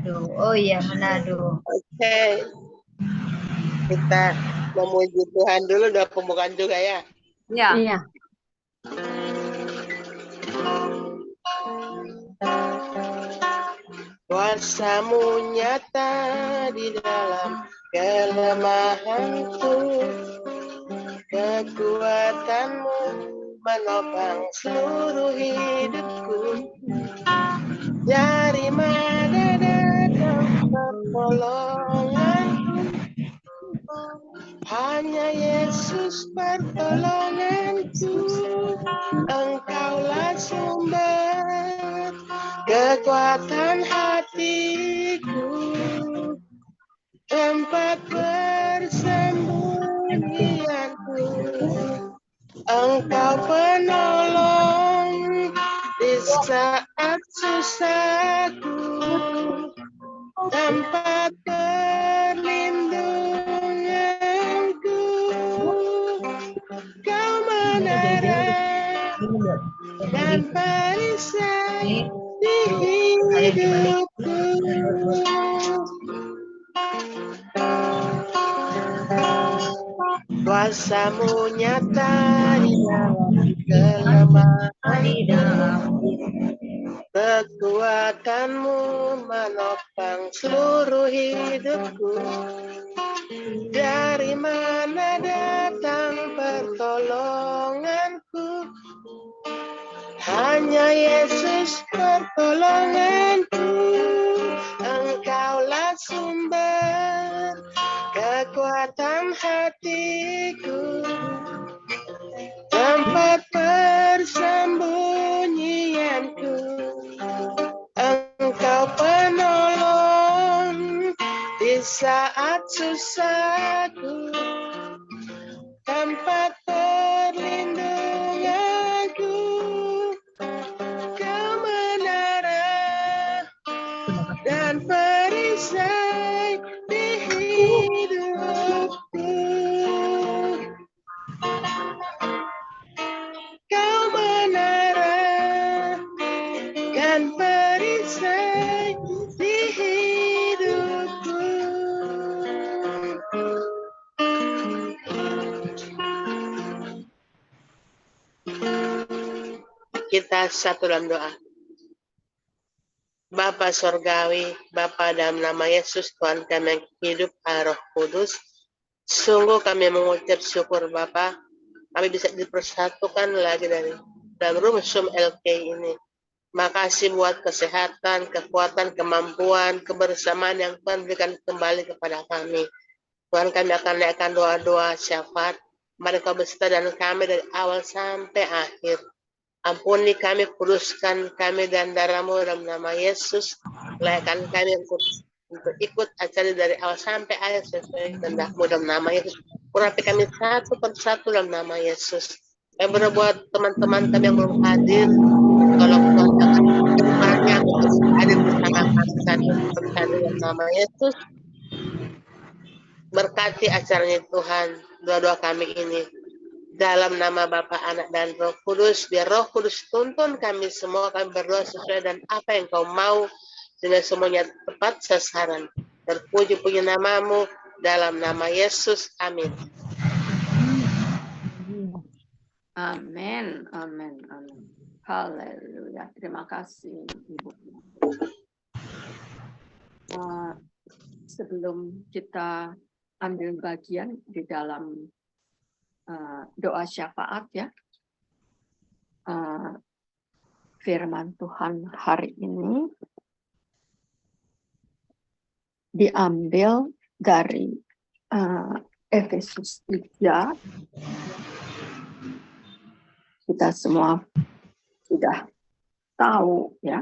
Manado. Oh iya, Manado. Oke. Kita memuji Tuhan dulu, udah pembukaan juga ya. Iya. Iya. Kuasa-Mu nyata di dalam kelemahanku, kekuatan-Mu menopang seluruh hidupku. Dari mana datang pertolonganku? Hanya Yesus pertolonganku. Engkaulah sumber kekuatan hatiku, tempat persembunyianku. Engkau penolong di saat susahku, tempat perlindunganku. Kau menara dan perisai di hidupku. Kuasa-Mu nyata di dalam kelemahanku, kekuatan-Mu menopang seluruh hidupku. Dari mana datang pertolonganku? Hanya Yesus pertolonganku. Engkaulah sumber kekuatan hatiku, tempat persembunyianku. Engkau penolong di saat susahku, tempat perlindunganku. Kau menara dan perisai di hidupku. Kau menara dan perisai di hidupku. Kita satu dalam doa. Bapa Sorgawi, Bapa dalam nama Yesus, Tuhan kami yang hidup, Roh Kudus, sungguh kami mengucap syukur Bapa, kami bisa dipersatukan lagi dalam room Zoom LK ini. Makasih buat kesehatan, kekuatan, kemampuan, kebersamaan yang Tuhan berikan kembali kepada kami. Tuhan, kami akan naikkan doa-doa syafaat, mari Kau beserta dan kami dari awal sampai akhir. Ampuni kami, kuduskan kami dan darah-Mu dalam nama Yesus. Layakkan kami untuk ikut acara dari awal sampai akhir sesuai kehendak-Mu dalam nama Yesus. Urapi kami satu persatu dalam nama Yesus. Kami berdoa buat teman-teman kami yang belum hadir. Tolong Tuhan akan firman-Nya untuk hadir bersama kami dalam nama Yesus. Berkati acaranya Tuhan, doa-doa kami ini. Dalam nama Bapa, Anak, dan Roh Kudus, biar Roh Kudus tuntun kami semua, kami berdoa sesuai dan apa yang Kau mau, sehingga semuanya tepat sasaran. Terpuji-puji nama-Mu, dalam nama Yesus, amin. Amin, amin, amin. Haleluya. Terima kasih, Ibu. Sebelum kita ambil bagian di dalam doa syafaat ya, firman Tuhan hari ini diambil dari Efesus 3. Kita semua sudah tahu ya,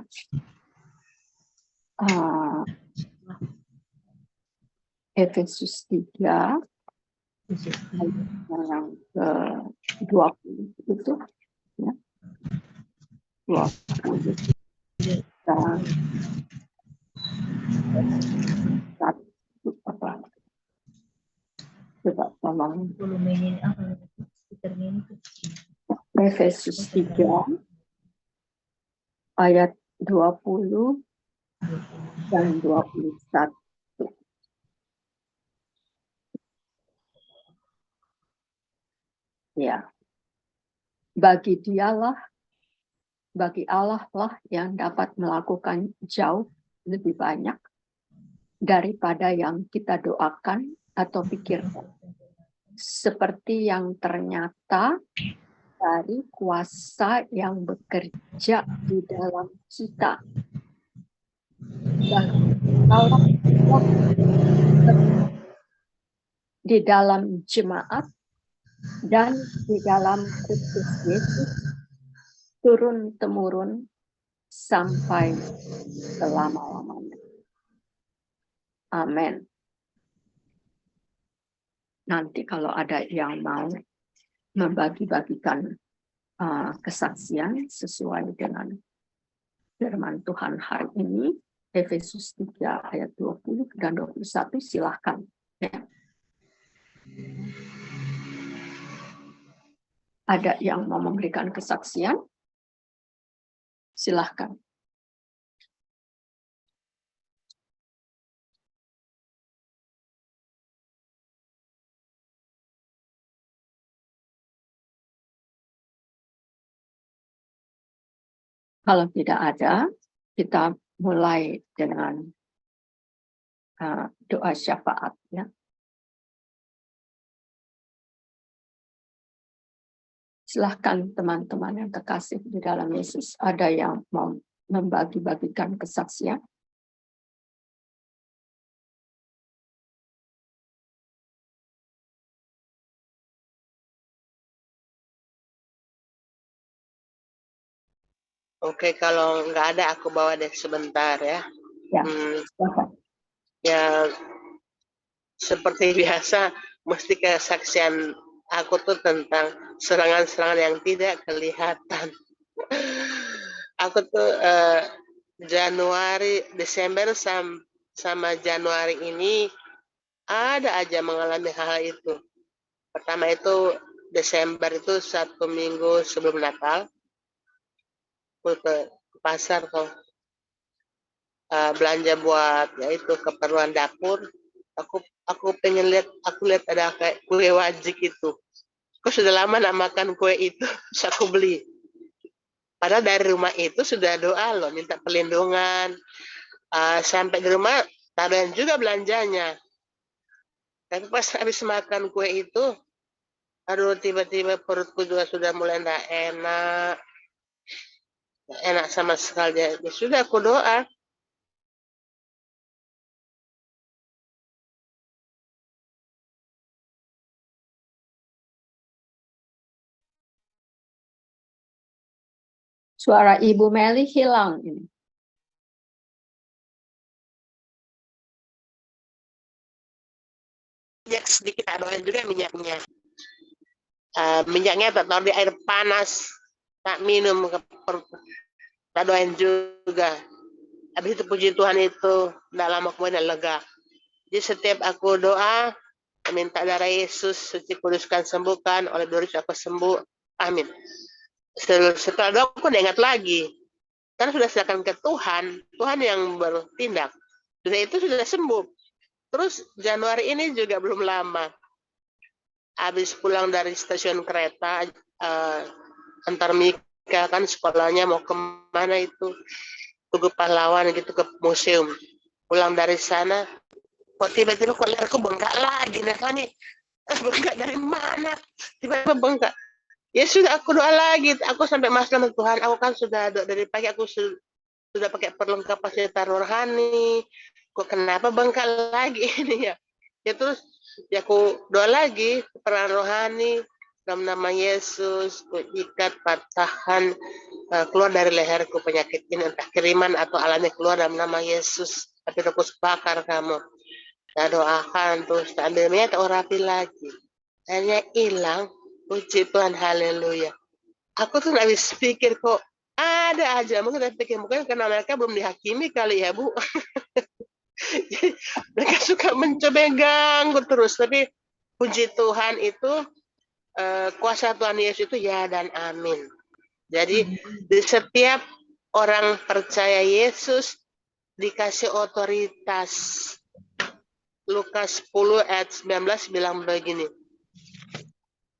Efesus 3 yang ke-20 itu ya. 20 dan apa? Coba tolong. Efesus 3 ayat 20 dan 21. Ya. Bagi Allah lah yang dapat melakukan jauh lebih banyak daripada yang kita doakan atau pikirkan. Seperti yang ternyata dari kuasa yang bekerja di dalam kita. Dan Allah di dalam jemaat dan di dalam Kristus Yesus turun-temurun sampai selama-lamanya. Amin. Nanti kalau ada yang mau membagi-bagikan kesaksian sesuai dengan firman Tuhan hari ini, Efesus 3 ayat 20 dan 21, silahkan. Ya. Ada yang mau memberikan kesaksian? Silahkan. Kalau tidak ada, kita mulai dengan doa syafaat. Ya. Silahkan teman-teman yang terkasih di dalam Yesus, ada yang mau membagi-bagikan kesaksian? Oke, kalau nggak ada aku bawa deh sebentar ya. Ya, ya seperti biasa, mesti kesaksian aku tuh tentang serangan-serangan yang tidak kelihatan. Aku tuh Desember sama Januari ini ada aja mengalami hal itu. Pertama itu Desember itu 1 minggu sebelum Natal, aku ke pasar tuh belanja buat yaitu keperluan dapur. Aku pengen lihat ada kayak kue wajik itu. Kok sudah lama nak makan kue itu, terus aku beli. Padahal dari rumah itu sudah doa loh, minta perlindungan. Sampai di rumah taruhan juga belanjanya. Tapi pas habis makan kue itu, aduh tiba-tiba perutku juga sudah mulai enggak enak. Enak sama sekali. Ya sudah aku doa. Suara Ibu Meli hilang ini. Minyak sedikit, taruhin juga minyaknya. Minyaknya tak taruh di air panas, tak minum ke perut. Tak doain juga. Habis itu puji Tuhan itu tidak lama kemudian lega. Jadi setiap aku doa, minta darah Yesus suci kuduskan sembuhkan, oleh dosa aku sembuh. Amin. Setelah doa aku ingat lagi. Karena sudah serahkan ke Tuhan, Tuhan yang bertindak. Sudah itu sudah sembuh. Terus Januari ini juga belum lama. Habis pulang dari stasiun kereta, antar Mika kan sekolahnya mau kemana itu, Tugu Pahlawan gitu, ke museum. Pulang dari sana, kok tiba-tiba kok leherku bengkak lagi, nih bengkak dari mana? Tiba-tiba bengkak. Ya sudah aku doa lagi, aku sampai masalah Tuhan, aku kan sudah doa dari pagi, aku sudah pakai perlengkapan senjata rohani, kok kenapa bengkak lagi ini ya? Ya terus ya aku doa lagi peran rohani dalam nama Yesus, ku ikat patahkan keluar dari leherku penyakit ini, entah kiriman atau alami, keluar dalam nama Yesus. Tapi aku bakar kamu. Saya doakan terus tak ambilnya, tak rapi lagi. Akhirnya hilang. Puji Tuhan, haleluya. Aku tuh nggak bisa pikir kok ada aja. Mungkin saya pikir mungkin karena mereka belum dihakimi kali ya Bu. Mereka suka mencoba ganggu terus. Tapi puji Tuhan itu kuasa Tuhan Yesus itu ya dan amin. Jadi di setiap orang percaya Yesus, dikasih otoritas. Lukas 10 ayat 19 bilang begini.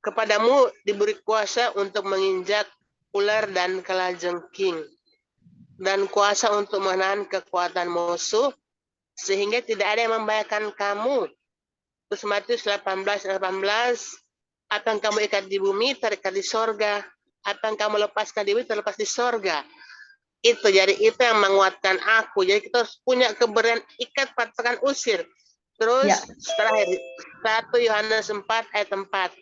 Kepadamu diberi kuasa untuk menginjak ular dan kalajengking, dan kuasa untuk menahan kekuatan musuh, sehingga tidak ada yang membahayakan kamu. Terus Matius 18:18, apa yang kamu ikat di bumi terikat di sorga, apa yang kamu lepaskan di bumi terlepas di sorga. Jadi itu yang menguatkan aku. Jadi kita harus punya keberanian, ikat, patahkan, usir. Terus setelah 1 Yohanes 4 ayat 4,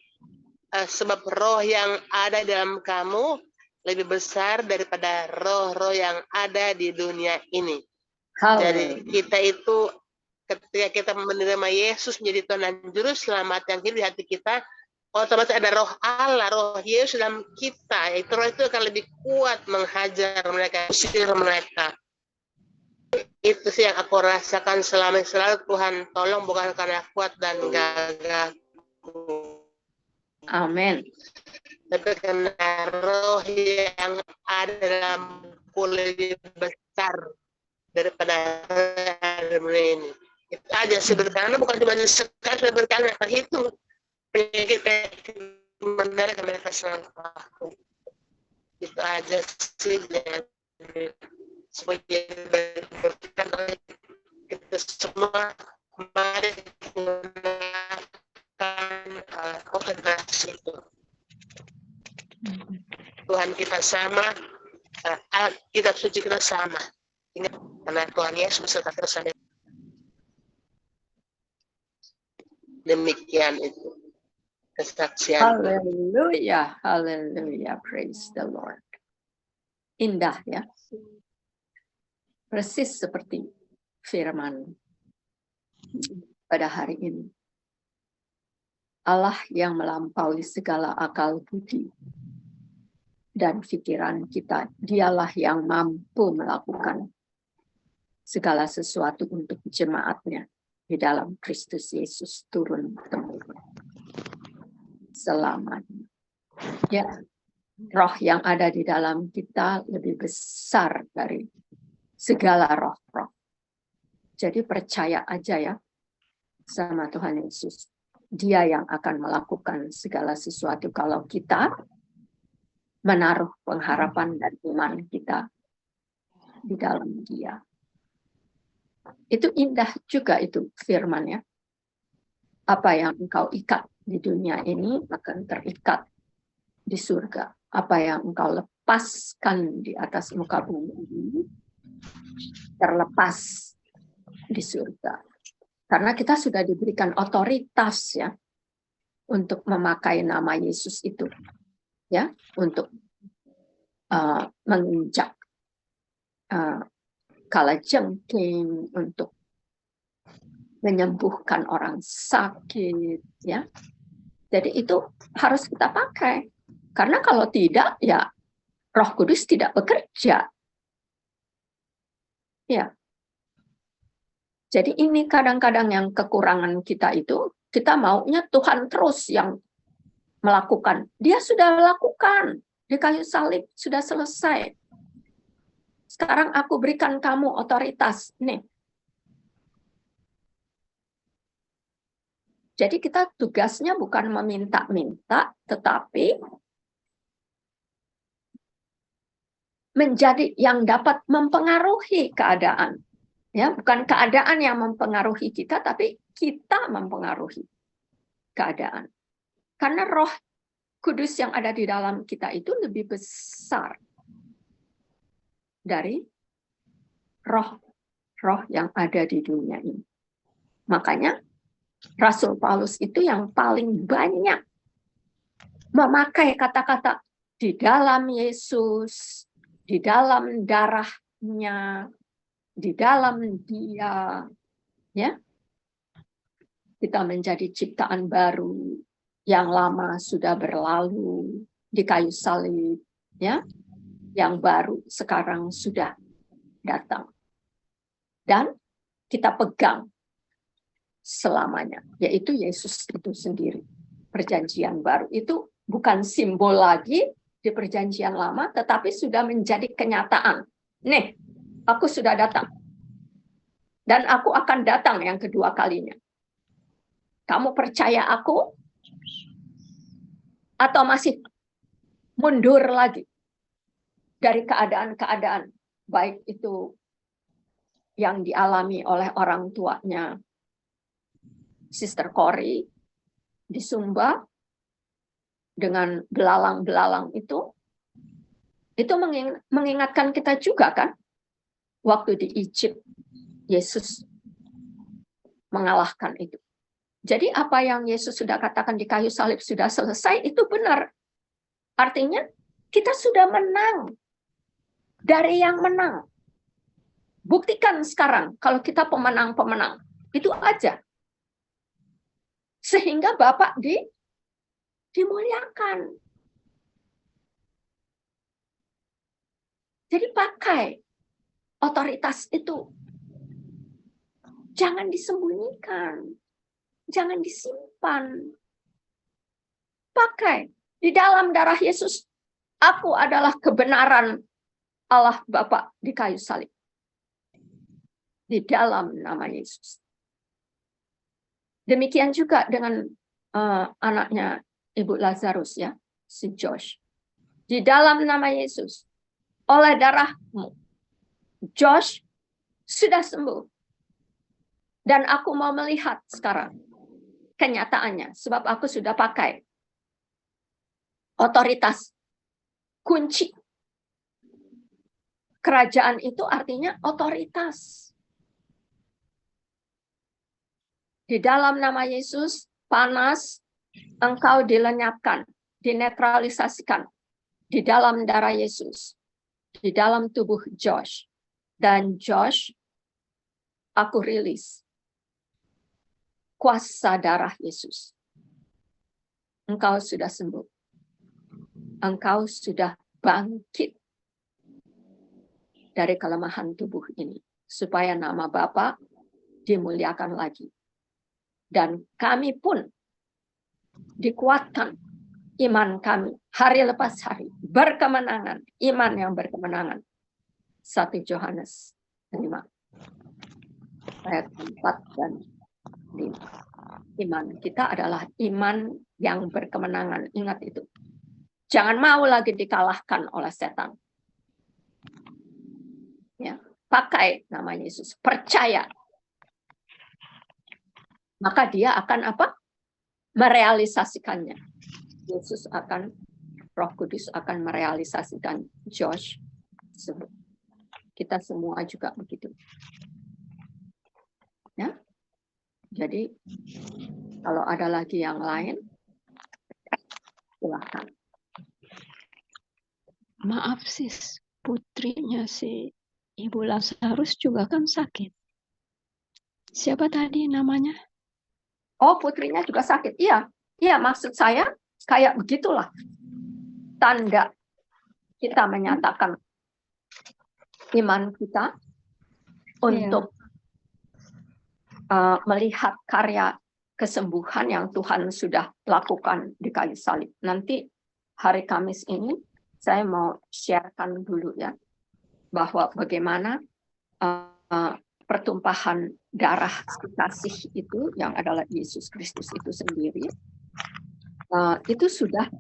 sebab roh yang ada dalam kamu lebih besar daripada roh-roh yang ada di dunia ini. Jadi kita itu ketika kita menerima Yesus menjadi Tuhan dan Juru Selamat yang hidup di hati kita, otomatis ada roh Allah, roh Yesus dalam kita. Itu roh itu akan lebih kuat menghajar mereka, usir mereka. Itu sih yang aku rasakan selalu Tuhan tolong, bukan karena kuat dan gagahku. Amin. Tapi karena roh yang ada dalamku lebih besar daripada ini. Itu aja sederhana, bukan cuma sekali berkali terhitung. Penyakit mendarat mereka selalu aku. Itu aja sih. Supaya berkata oleh kita semua, mari menggunakan otoritas itu. Tuhan kita sama, kitab suci kita sama. Ingat, karena Tuhan Yesus beserta kita. Demikian itu kesaksian. Haleluya, haleluya, praise the Lord. Indah ya. Persis seperti firman pada hari ini. Allah yang melampaui segala akal budi dan pikiran kita, dialah yang mampu melakukan segala sesuatu untuk jemaatnya di dalam Kristus Yesus turun-temurun selamanya. Ya, roh yang ada di dalam kita lebih besar dari segala roh-roh. Jadi percaya aja ya sama Tuhan Yesus. Dia yang akan melakukan segala sesuatu kalau kita menaruh pengharapan dan iman kita di dalam Dia. Itu indah juga itu firman-Nya. Apa yang engkau ikat di dunia ini akan terikat di surga. Apa yang engkau lepaskan di atas muka bumi ini terlepas di surga. Karena kita sudah diberikan otoritas ya untuk memakai nama Yesus itu, ya, untuk menginjak kalajengking, untuk menyembuhkan orang sakit, ya. Jadi itu harus kita pakai. Karena kalau tidak, ya Roh Kudus tidak bekerja. Ya. Jadi ini kadang-kadang yang kekurangan kita itu, kita maunya Tuhan terus yang melakukan. Dia sudah lakukan di kayu salib, sudah selesai. Sekarang aku berikan kamu otoritas. Nih. Jadi kita tugasnya bukan meminta-minta, tetapi menjadi yang dapat mempengaruhi keadaan. Ya, bukan keadaan yang mempengaruhi kita, tapi kita mempengaruhi keadaan. Karena Roh Kudus yang ada di dalam kita itu lebih besar dari roh yang ada di dunia ini. Makanya Rasul Paulus itu yang paling banyak memakai kata-kata di dalam Yesus, di dalam darahnya, di dalam Dia, ya, kita menjadi ciptaan baru, yang lama sudah berlalu di kayu salib, ya, yang baru sekarang sudah datang, dan kita pegang selamanya, yaitu Yesus itu sendiri. Perjanjian baru itu bukan simbol lagi di perjanjian lama, tetapi sudah menjadi kenyataan. Nih, aku sudah datang. Dan aku akan datang yang kedua kalinya. Kamu percaya aku? Atau masih mundur lagi dari keadaan-keadaan, baik itu yang dialami oleh orang tuanya Sister Cory di Sumba dengan belalang-belalang itu mengingatkan kita juga kan, waktu di Egypt Yesus mengalahkan itu. Jadi apa yang Yesus sudah katakan di kayu salib sudah selesai, itu benar. Artinya kita sudah menang dari yang menang. Buktikan sekarang kalau kita pemenang-pemenang. Itu aja. Sehingga Bapak dimuliakan. Jadi pakai otoritas itu. Jangan disembunyikan. Jangan disimpan. Pakai. Di dalam darah Yesus, aku adalah kebenaran Allah Bapa di kayu salib. Di dalam nama Yesus. Demikian juga dengan anaknya Ibu Lazarus ya, si Josh. Di dalam nama Yesus, oleh darahmu, Josh sudah sembuh. Dan aku mau melihat sekarang kenyataannya, sebab aku sudah pakai otoritas kunci. Kerajaan itu artinya otoritas. Di dalam nama Yesus, panas, engkau dilenyapkan, dinetralisasikan. Di dalam darah Yesus. Di dalam tubuh Josh. Dan Josh, aku rilis. Kuasa darah Yesus. Engkau sudah sembuh. Engkau sudah bangkit dari kelemahan tubuh ini. Supaya nama Bapa dimuliakan lagi. Dan kami pun dikuatkan iman kami hari lepas hari. Berkemenangan. Iman yang berkemenangan. 1 Yohanes 5. Ayat 4 dan 5. Iman kita adalah iman yang berkemenangan. Ingat itu. Jangan mau lagi dikalahkan oleh setan. Ya, pakai nama Yesus. Percaya. Maka dia akan apa? Merealisasikannya. Yesus akan, Roh Kudus akan merealisasikan Josh. Kita semua juga begitu. Ya. Jadi, kalau ada lagi yang lain, silakan. Maaf sis, putrinya si Ibu Lazarus juga kan sakit. Siapa tadi namanya? Oh, putrinya juga sakit. Iya, iya, maksud saya kayak begitulah. Tanda kita menyatakan iman kita untuk melihat karya kesembuhan yang Tuhan sudah lakukan di kayu salib. Nanti hari Kamis ini saya mau sharekan dulu ya, bahwa bagaimana pertumpahan darah kasih itu yang adalah Yesus Kristus itu sendiri, itu sudah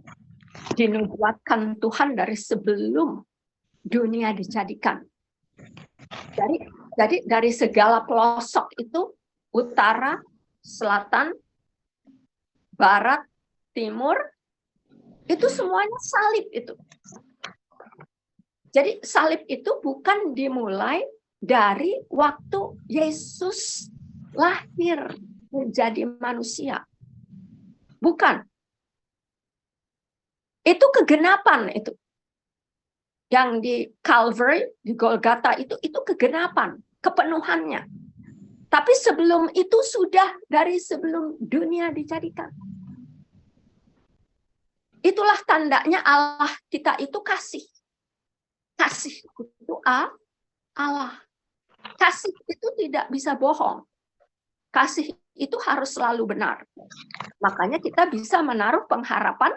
dinubuatkan Tuhan dari sebelum dunia dijadikan. Jadi dari segala pelosok itu, utara, selatan, barat, timur, itu semuanya salib itu. Jadi salib itu bukan dimulai dari waktu Yesus lahir menjadi manusia. Bukan. Itu kegenapan itu. Yang di Calvary, di Golgota itu kegenapan, kepenuhannya. Tapi sebelum itu sudah dari sebelum dunia dijadikan. Itulah tandanya Allah kita itu kasih. Kasih itu Allah. Kasih itu tidak bisa bohong. Kasih itu harus selalu benar. Makanya kita bisa menaruh pengharapan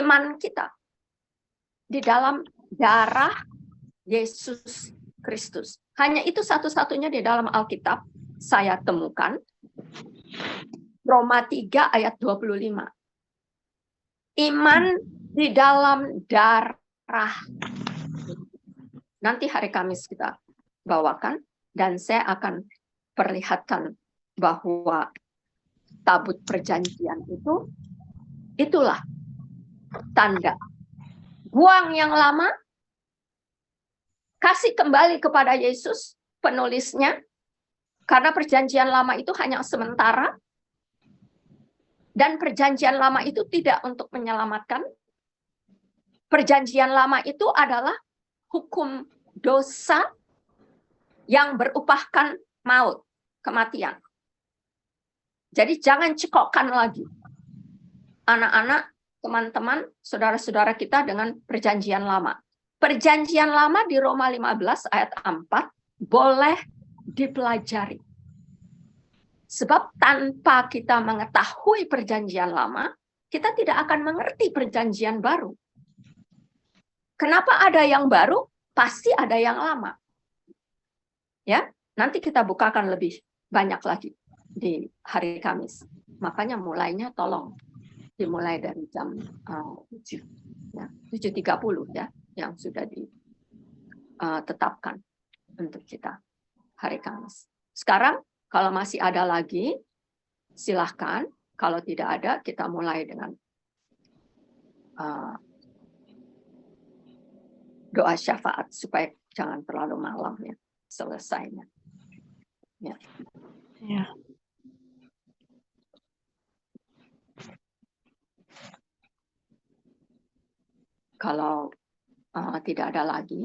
iman kita di dalam darah Yesus Kristus. Hanya itu satu-satunya di dalam Alkitab saya temukan. Roma 3 ayat 25. Iman di dalam darah. Nanti hari Kamis kita bawakan dan saya akan perlihatkan bahwa tabut perjanjian itu itulah tanda. Buang yang lama, kasih kembali kepada Yesus penulisnya, karena perjanjian lama itu hanya sementara, dan perjanjian lama itu tidak untuk menyelamatkan. Perjanjian lama itu adalah hukum dosa yang berupahkan maut, kematian. Jadi jangan cekokkan lagi anak-anak, teman-teman, saudara-saudara kita dengan perjanjian lama. Perjanjian lama di Roma 15 ayat 4 boleh dipelajari. Sebab tanpa kita mengetahui perjanjian lama, kita tidak akan mengerti perjanjian baru. Kenapa ada yang baru? Pasti ada yang lama. Ya, nanti kita bukakan lebih banyak lagi di hari Kamis. Makanya mulainya tolong dimulai dari jam 7, ya, 7.30 ya, yang sudah ditetapkan untuk kita hari Kamis. Sekarang kalau masih ada lagi, silahkan. Kalau tidak ada, kita mulai dengan doa syafaat supaya jangan terlalu malam ya selesainya. Ya. Ya. Kalau tidak ada lagi,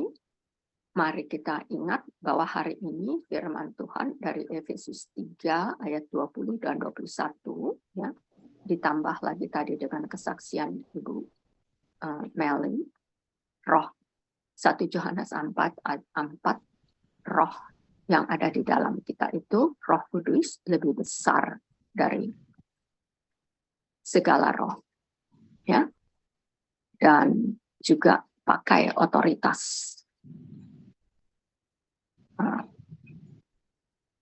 mari kita ingat bahwa hari ini firman Tuhan dari Efesus 3 ayat 20 dan 21 ya, ditambah lagi tadi dengan kesaksian Ibu Melly, roh 1 Yohanes 4 ayat 4, roh yang ada di dalam kita itu, Roh Kudus, lebih besar dari segala roh. Ya. Dan juga pakai otoritas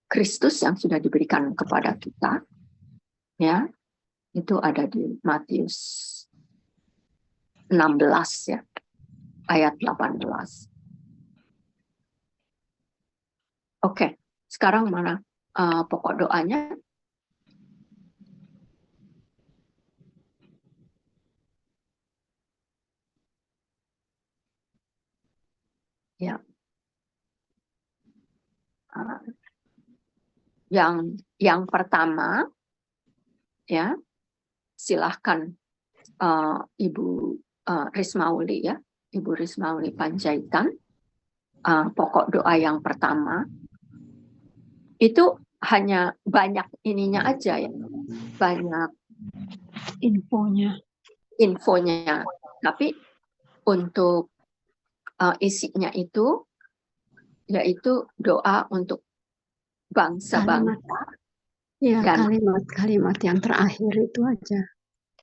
Kristus yang sudah diberikan kepada kita, ya, itu ada di Matius 16 ya, ayat 18. Oke, sekarang mana pokok doanya? Ya. Yang pertama ya, silahkan Ibu Rismauli ya, Ibu Rismauli Panjaitan, pokok doa yang pertama itu hanya banyak ininya aja ya, banyak infonya, tapi untuk isinya itu yaitu doa untuk bangsa-bangsa. Ya, kalimat-kalimat yang terakhir itu aja.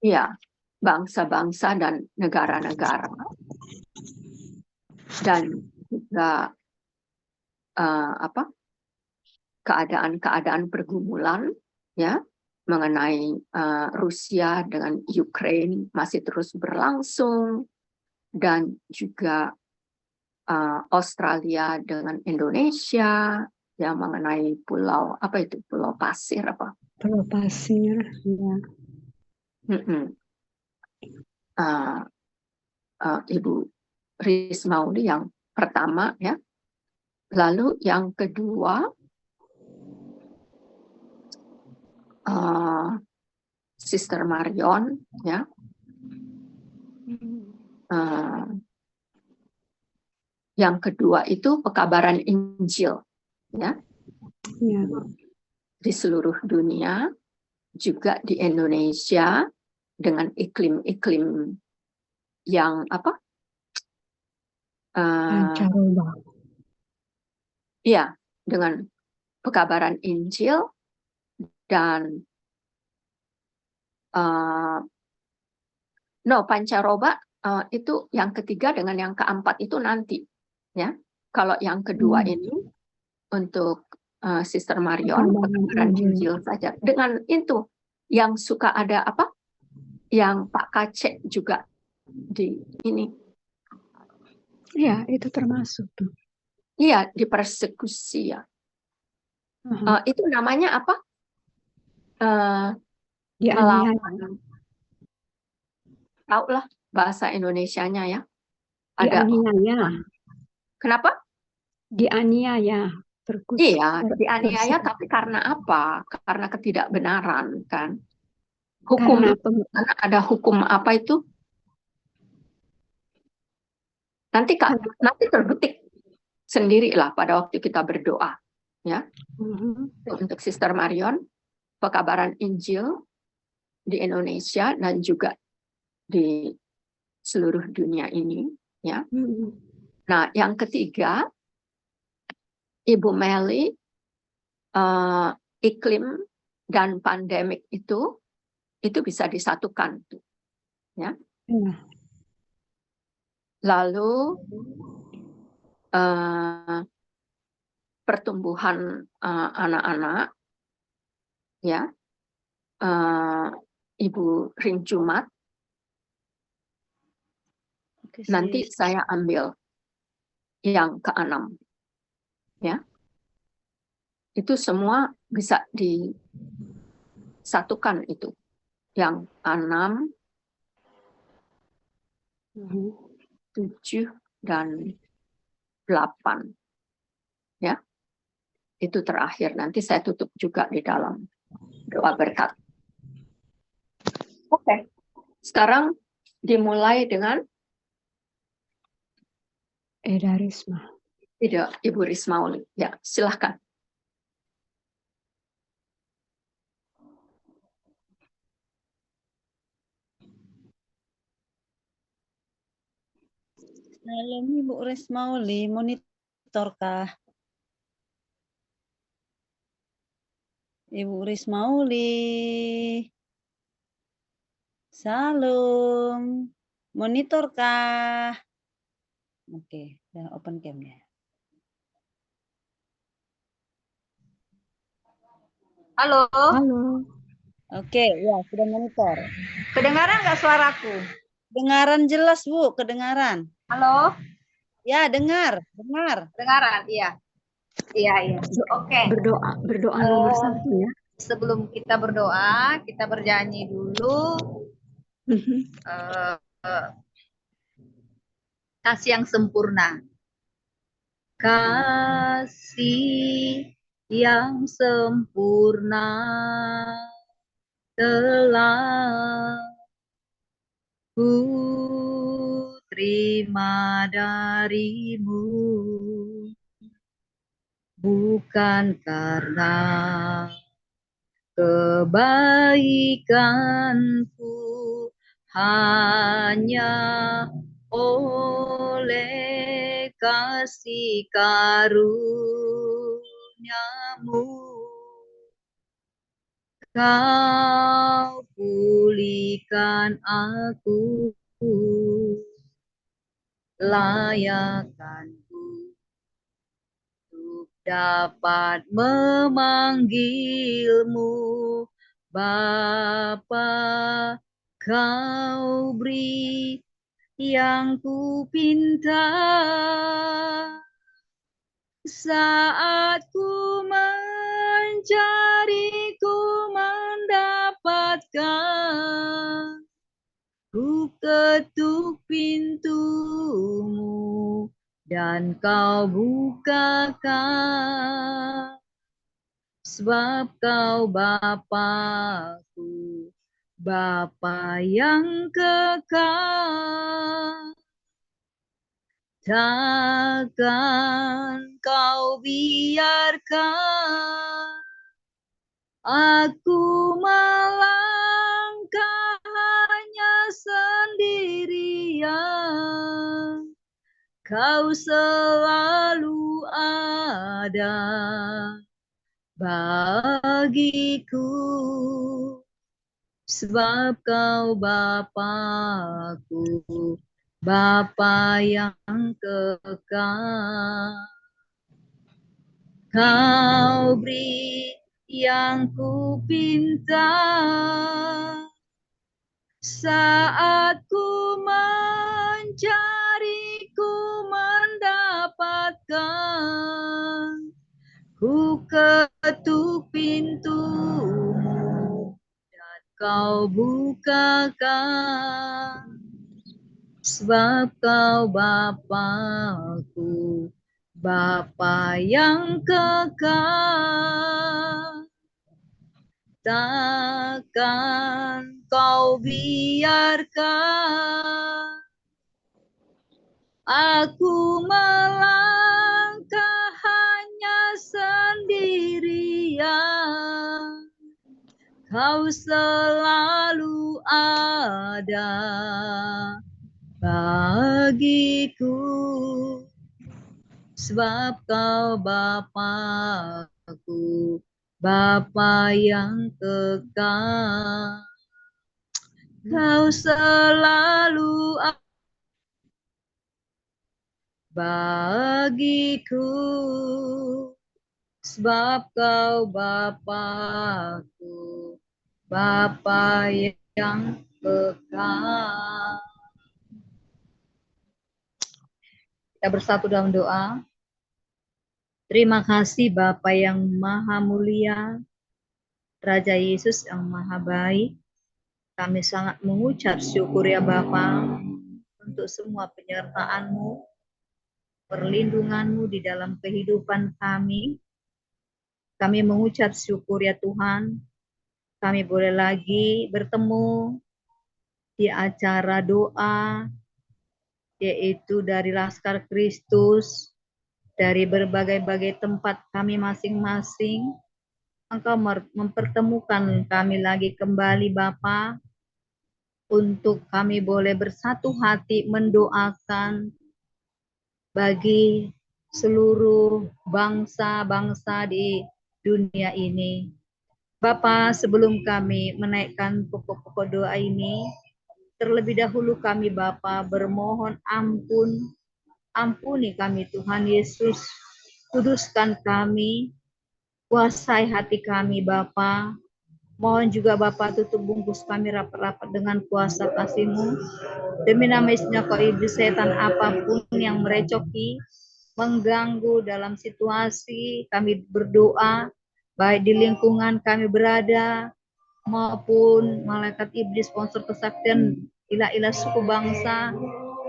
Ya, bangsa-bangsa dan negara-negara. Dan juga keadaan-keadaan pergumulan ya mengenai Rusia dengan Ukraina masih terus berlangsung, dan juga Australia dengan Indonesia ya, mengenai pulau pulau pasir Pulau pasir ya. Ibu Rismauli yang pertama ya, lalu yang kedua Sister Marion ya, yang kedua itu pekabaran Injil ya, di seluruh dunia, juga di Indonesia dengan iklim-iklim yang Pancaroba. Ya, dengan pekabaran Injil dan pancaroba itu yang ketiga, dengan yang keempat itu nanti ya. Kalau yang kedua ini untuk Sister Marion, pekabaran Injil saja. Dengan itu, yang suka ada apa? Yang Pak Kacek juga di ini. Ya, itu termasuk tuh. Iya, di persekusi ya. Itu namanya apa? Dianiaya. Tahu lah bahasa Indonesianya ya. Ada. Dianiaya. Kenapa? Dianiaya. Iya, dianiaya, tapi karena apa? Karena ketidakbenaran kan. Hukum karena ada hukum apa itu? Nanti terbetik sendirilah pada waktu kita berdoa, ya. Untuk Sister Marion, pekabaran Injil di Indonesia dan juga di seluruh dunia ini, ya. Nah, yang ketiga, Ibu Meli, iklim dan pandemik itu bisa disatukan, ya. Lalu pertumbuhan anak-anak, ya, Ibu Ring Jumat, nanti saya ambil yang ke-6, ya, itu semua bisa disatukan itu, yang 6, 7 dan 8, ya. Itu terakhir, nanti saya tutup juga di dalam doa berkat. Oke, sekarang dimulai dengan Eda Risma. Tidak, Ibu Rismauli. Ya, silahkan. Halo Ibu Rismauli, monitorkah? Ibu Rismauli. Salam. Monitorkah? Oke, udah open cam ya. Halo. Halo. Oke, ya sudah monitor. Kedengaran nggak suaraku? Kedengaran jelas Bu, kedengaran. Halo. Ya, dengar. Kedengaran, iya. Iya. Oke. Berdoa nomor 1 ya. Sebelum kita berdoa, kita bernyanyi dulu. Kasih yang sempurna. Kasih yang sempurna telah ku terima darimu, bukan karena kebaikanku, hanya oleh kasih karuniamu kau pulihkan aku, layakkanku untuk dapat memanggilmu Bapa. Kau beri yang ku pinta saat ku mencari, ku mendapatkan. Ku ketuk pintumu dan kau bukakan, sebab kau Bapa-Ku, Bapa yang kekal. Takkan kau biarkan aku melangkah hanya sendirian. Kau selalu ada bagiku, sebab kau Bapa-Ku, Bapa yang kekal. Kau beri yang ku pinta saat ku mencari, ku mendapatkan. Ku ketuk pintumu dan kau bukakan. Sebab kau Bapa-Ku, Bapa yang kekal. Takkan kau biarkan aku melangkah hanya sendirian. Kau selalu ada bagiku, sebab kau Bapa-Ku, Bapa yang kekal. Kau selalu bagiku, sebab kau Bapa-Ku, Bapa yang kekal. Kita bersatu dalam doa. Terima kasih Bapa yang maha mulia, Raja Yesus yang maha baik. Kami sangat mengucap syukur ya Bapa untuk semua penyertaan-Mu, perlindungan-Mu di dalam kehidupan kami. Kami mengucap syukur ya Tuhan, kami boleh lagi bertemu di acara doa, yaitu dari Laskar Kristus, dari berbagai-bagai tempat kami masing-masing. Engkau mempertemukan kami lagi kembali Bapa, untuk kami boleh bersatu hati mendoakan bagi seluruh bangsa-bangsa di dunia ini. Bapa, sebelum kami menaikkan pokok-pokok doa ini, terlebih dahulu kami Bapa bermohon ampun. Ampuni kami Tuhan Yesus, kuduskan kami, kuasai hati kami Bapa. Mohon juga Bapa tutup bungkus kami rapat-rapat dengan kuasa kasih-Mu. Demi nama Yesusnya kau iblis setan apapun yang merecoki, mengganggu dalam situasi kami berdoa, baik di lingkungan kami berada, maupun malaikat iblis sponsor kesaktian ilah-ilah suku bangsa,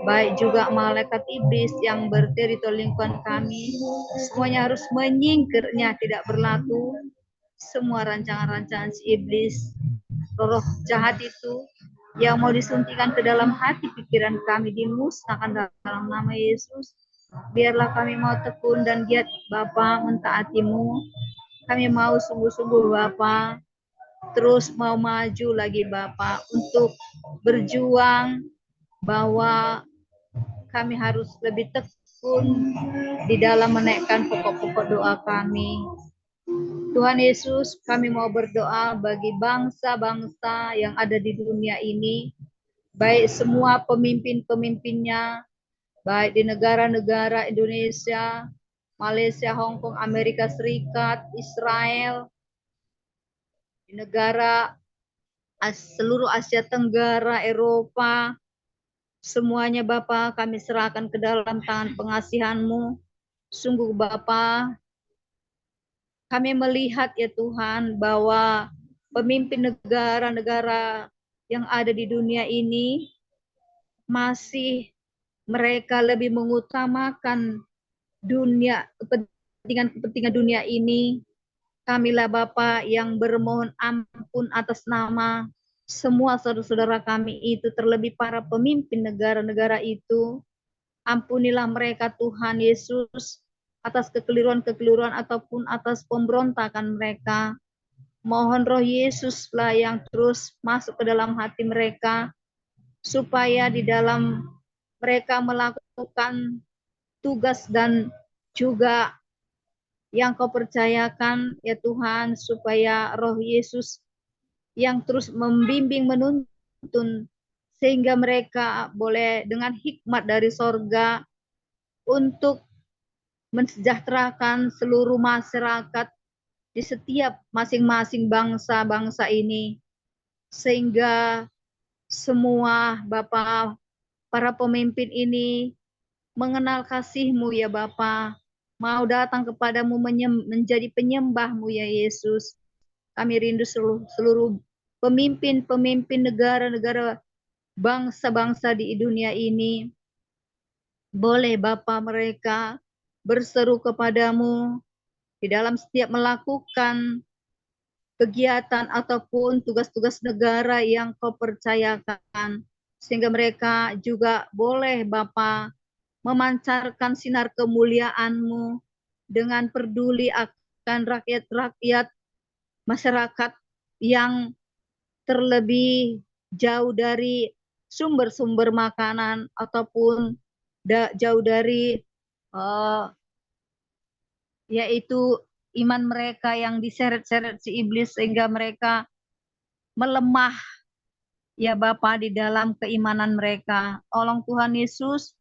baik juga malaikat iblis yang berteritori lingkungan kami, semuanya harus menyingkirnya, tidak berlaku. Semua rancangan-rancangan si iblis, roh jahat itu yang mau disuntikan ke dalam hati pikiran kami, dimusnahkan dalam nama Yesus. Biarlah kami mau tekun dan giat Bapa mentaati-Mu. Kami mau sungguh-sungguh Bapa, terus mau maju lagi Bapa untuk berjuang, bahwa kami harus lebih tekun di dalam menaikkan pokok-pokok doa kami. Tuhan Yesus, kami mau berdoa bagi bangsa-bangsa yang ada di dunia ini, baik semua pemimpin-pemimpinnya, baik di negara-negara Indonesia, Malaysia, Hong Kong, Amerika Serikat, Israel, di negara seluruh Asia Tenggara, Eropa, semuanya Bapa kami serahkan ke dalam tangan pengasihan-Mu. Sungguh Bapa, kami melihat ya Tuhan bahwa pemimpin negara-negara yang ada di dunia ini masih mereka lebih mengutamakan dunia, kepentingan dunia ini. Kamilah Bapa yang bermohon ampun atas nama semua saudara-saudara kami itu, terlebih para pemimpin negara-negara itu. Ampunilah mereka Tuhan Yesus atas kekeliruan-kekeliruan ataupun atas pemberontakan mereka. Mohon roh Yesuslah yang terus masuk ke dalam hati mereka, supaya di dalam mereka melakukan tugas dan juga yang Kau percayakan ya Tuhan, supaya roh Yesus yang terus membimbing menuntun, sehingga mereka boleh dengan hikmat dari sorga untuk mensejahterakan seluruh masyarakat di setiap masing-masing bangsa-bangsa ini, sehingga semua Bapa, para pemimpin ini mengenal kasih-Mu ya Bapa, mau datang kepadamu menjadi penyembah-Mu ya Yesus. Kami rindu seluruh pemimpin-pemimpin negara-negara bangsa-bangsa di dunia ini. Boleh Bapa mereka berseru kepadamu di dalam setiap melakukan kegiatan ataupun tugas-tugas negara yang Kau percayakan, sehingga mereka juga boleh Bapa memancarkan sinar kemuliaan-Mu dengan peduli akan rakyat-rakyat masyarakat yang terlebih jauh dari sumber-sumber makanan ataupun jauh dari yaitu iman mereka yang diseret-seret si iblis sehingga mereka melemah ya Bapa di dalam keimanan mereka. Tolong Tuhan Yesus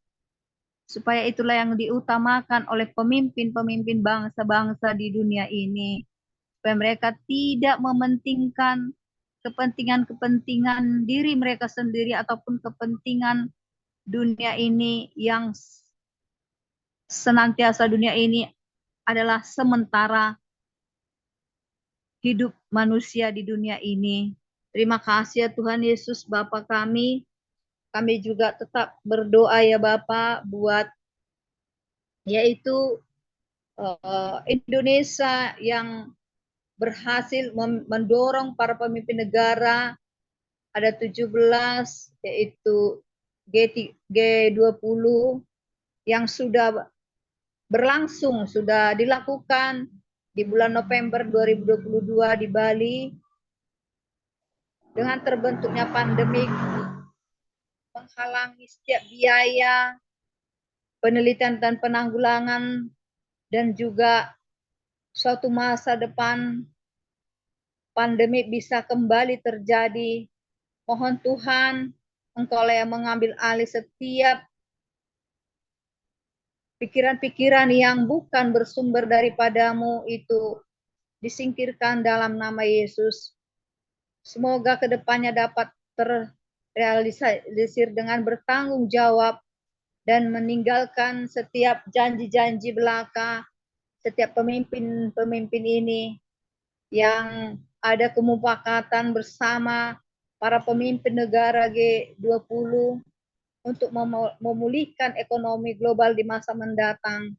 supaya itulah yang diutamakan oleh pemimpin-pemimpin bangsa-bangsa di dunia ini. Supaya mereka tidak mementingkan kepentingan-kepentingan diri mereka sendiri ataupun kepentingan dunia ini yang senantiasa dunia ini adalah sementara hidup manusia di dunia ini. Terima kasih ya Tuhan Yesus Bapa kami. Kami juga tetap berdoa ya Bapa buat yaitu Indonesia yang berhasil mendorong para pemimpin negara. Ada 17 yaitu G20 yang sudah berlangsung, sudah dilakukan di bulan November 2022 di Bali. Dengan terbentuknya pandemik menghalangi setiap biaya penelitian dan penanggulangan dan juga suatu masa depan pandemi bisa kembali terjadi. Mohon Tuhan, Engkaulah yang mengambil alih setiap pikiran-pikiran yang bukan bersumber daripadamu itu disingkirkan dalam nama Yesus. Semoga kedepannya dapat terrealisir dengan bertanggung jawab dan meninggalkan setiap janji-janji belaka, setiap pemimpin-pemimpin ini yang ada kemufakatan bersama para pemimpin negara G20 untuk memulihkan ekonomi global di masa mendatang.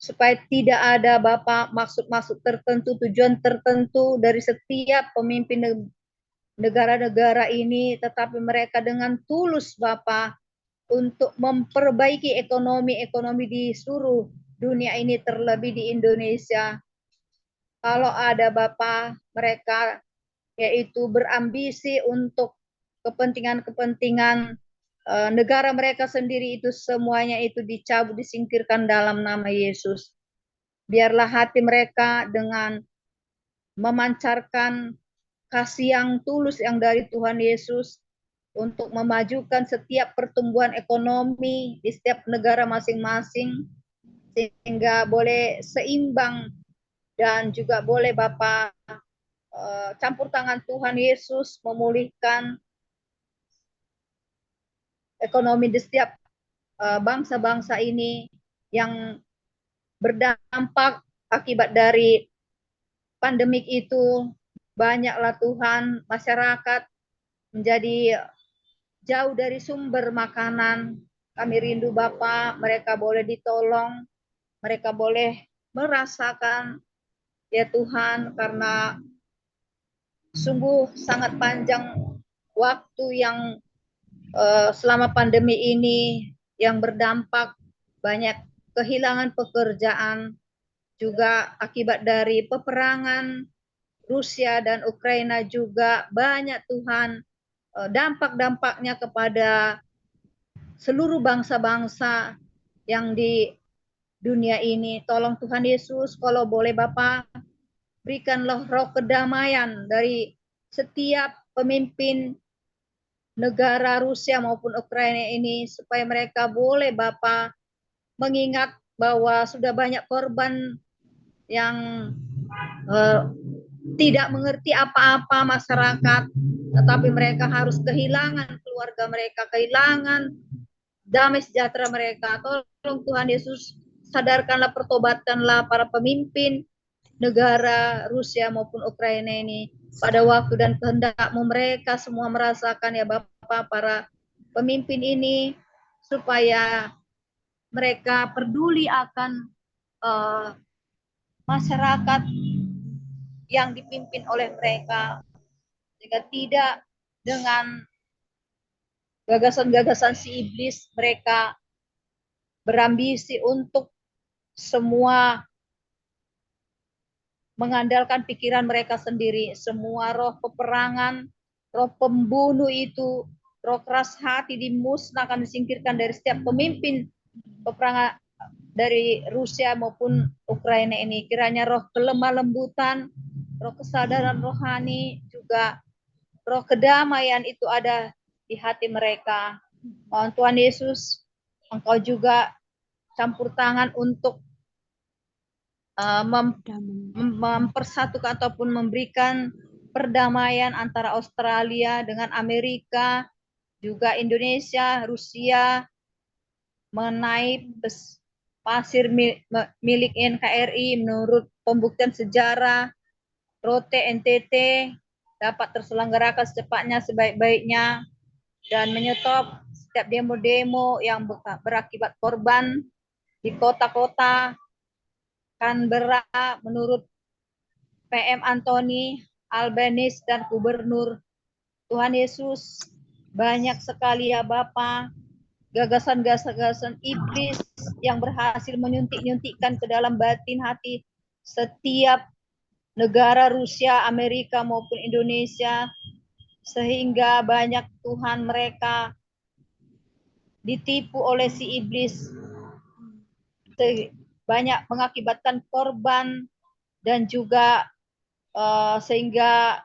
Supaya tidak ada Bapak maksud-maksud tertentu, tujuan tertentu dari setiap pemimpin negara-negara ini, tetapi mereka dengan tulus Bapak untuk memperbaiki ekonomi di seluruh dunia ini, terlebih di Indonesia. Kalau ada Bapak mereka yaitu berambisi untuk kepentingan-kepentingan negara mereka sendiri, itu semuanya itu dicabut, disingkirkan dalam nama Yesus. Biarlah hati mereka dengan memancarkan kasih yang tulus yang dari Tuhan Yesus untuk memajukan setiap pertumbuhan ekonomi di setiap negara masing-masing, sehingga boleh seimbang dan juga boleh Bapak campur tangan Tuhan Yesus memulihkan ekonomi di setiap bangsa-bangsa ini yang berdampak akibat dari pandemik itu. Banyaklah Tuhan masyarakat menjadi jauh dari sumber makanan. Kami rindu Bapa, mereka boleh ditolong, mereka boleh merasakan ya Tuhan, karena sungguh sangat panjang waktu yang selama pandemi ini yang berdampak banyak kehilangan pekerjaan, juga akibat dari peperangan Rusia dan Ukraina juga banyak Tuhan dampak-dampaknya kepada seluruh bangsa-bangsa yang di dunia ini. Tolong Tuhan Yesus, kalau boleh Bapak, berikanlah roh kedamaian dari setiap pemimpin negara Rusia maupun Ukraina ini, supaya mereka boleh Bapak mengingat bahwa sudah banyak korban yang tidak mengerti apa-apa masyarakat, tetapi mereka harus kehilangan keluarga mereka, kehilangan damai sejahtera mereka. Tolong Tuhan Yesus, sadarkanlah, pertobatkanlah para pemimpin negara Rusia maupun Ukraina ini pada waktu dan kehendak-Mu. Mereka semua merasakan ya Bapak, para pemimpin ini, supaya mereka peduli akan masyarakat yang dipimpin oleh mereka, sehingga tidak dengan gagasan-gagasan si iblis mereka berambisi untuk semua mengandalkan pikiran mereka sendiri. Semua roh peperangan, roh pembunuh itu, roh keras hati dimusnahkan, disingkirkan dari setiap pemimpin peperangan dari Rusia maupun Ukraina ini. Kiranya roh kelemah lembutan, roh kesadaran rohani, juga roh kedamaian itu ada di hati mereka. Mohon Tuhan Yesus, Engkau juga campur tangan untuk mempersatukan ataupun memberikan perdamaian antara Australia dengan Amerika, juga Indonesia, Rusia, mengenai pasir milik NKRI menurut pembuktian sejarah, Rote NTT dapat terselenggarakan secepatnya, sebaik-baiknya, dan menyetop setiap demo-demo yang berakibat korban di kota-kota Canberra menurut PM Anthony Albanese dan Gubernur. Tuhan Yesus, banyak sekali ya Bapa, gagasan-gagasan iblis yang berhasil menyuntik-nyuntikkan ke dalam batin hati setiap negara Rusia, Amerika maupun Indonesia, sehingga banyak Tuhan mereka ditipu oleh si iblis, banyak mengakibatkan korban, dan juga sehingga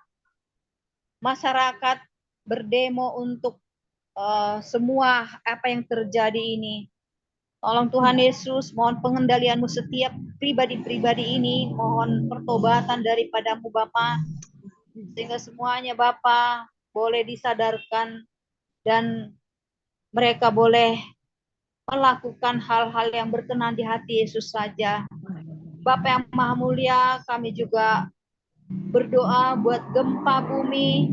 masyarakat berdemo untuk semua apa yang terjadi ini. Tolong Tuhan Yesus, mohon pengendalian-Mu setiap pribadi-pribadi ini, mohon pertobatan daripada-Mu Bapa, sehingga semuanya Bapa boleh disadarkan dan mereka boleh melakukan hal-hal yang berkenan di hati Yesus saja. Bapa yang Maha Mulia, kami juga berdoa buat gempa bumi,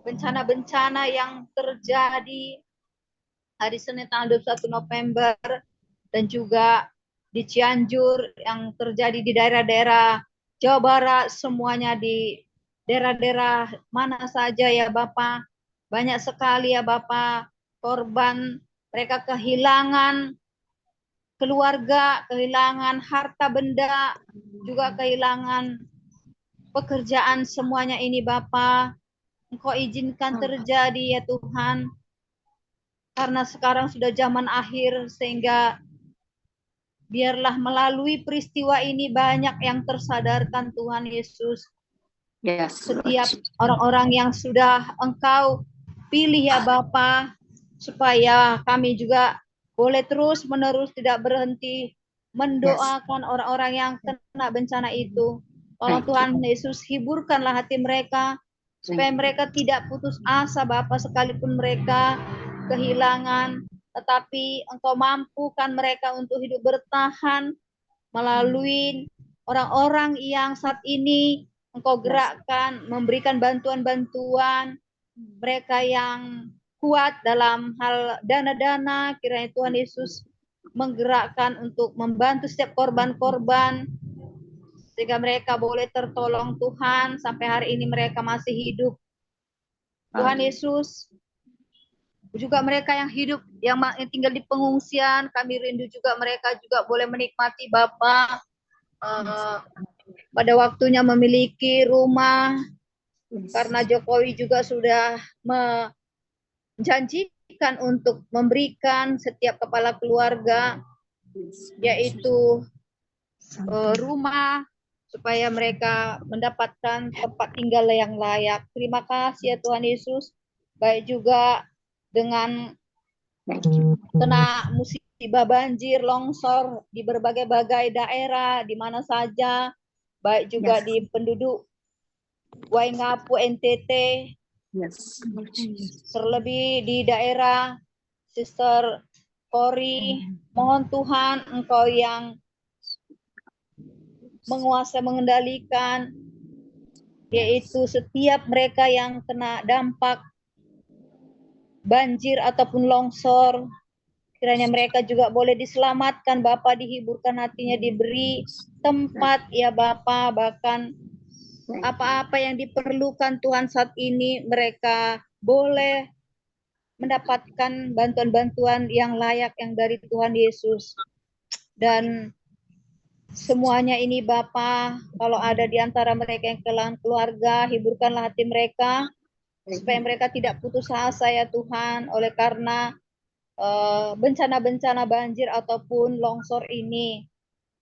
bencana-bencana yang terjadi hari Senin tanggal 21 November, dan juga di Cianjur yang terjadi di daerah-daerah Jawa Barat, semuanya di daerah-daerah mana saja ya Bapak. Banyak sekali ya Bapak korban, mereka kehilangan keluarga, kehilangan harta benda, juga kehilangan pekerjaan, semuanya ini Bapa. Engkau izinkan terjadi ya Tuhan, karena sekarang sudah zaman akhir, sehingga biarlah melalui peristiwa ini banyak yang tersadarkan Tuhan Yesus. Yes. Setiap orang-orang yang sudah Engkau pilih ya Bapa, supaya kami juga boleh terus menerus tidak berhenti mendoakan orang-orang yang kena bencana itu. Tolong Tuhan Yesus, hiburkanlah hati mereka supaya mereka tidak putus asa Bapa, sekalipun mereka kehilangan, tetapi Engkau mampukan mereka untuk hidup bertahan melalui orang-orang yang saat ini Engkau gerakkan, memberikan bantuan-bantuan, mereka yang kuat dalam hal dana-dana, kiranya Tuhan Yesus menggerakkan untuk membantu setiap korban-korban, sehingga mereka boleh tertolong Tuhan, sampai hari ini mereka masih hidup. Tuhan Yesus, juga mereka yang hidup, yang tinggal di pengungsian, kami rindu juga mereka juga boleh menikmati Bapa, pada waktunya memiliki rumah, karena Jokowi juga sudah menjanjikan untuk memberikan setiap kepala keluarga yaitu rumah, supaya mereka mendapatkan tempat tinggal yang layak. Terima kasih ya Tuhan Yesus. Baik juga dengan kena musibah tiba banjir, longsor di berbagai-bagai daerah, di mana saja, baik juga Yes. di penduduk Waingapu, NTT, Yes. Lord Jesus. terlebih di daerah Sister Kori. Mohon Tuhan, Engkau yang menguasai, mengendalikan, yaitu setiap mereka yang kena dampak banjir ataupun longsor, kiranya mereka juga boleh diselamatkan, Bapa, dihiburkan hatinya, diberi tempat ya Bapa, bahkan apa-apa yang diperlukan Tuhan saat ini mereka boleh mendapatkan bantuan-bantuan yang layak yang dari Tuhan Yesus. Dan semuanya ini Bapa, kalau ada di antara mereka yang kehilangan keluarga, hiburkanlah hati mereka supaya mereka tidak putus asa ya Tuhan, oleh karena bencana-bencana banjir ataupun longsor ini.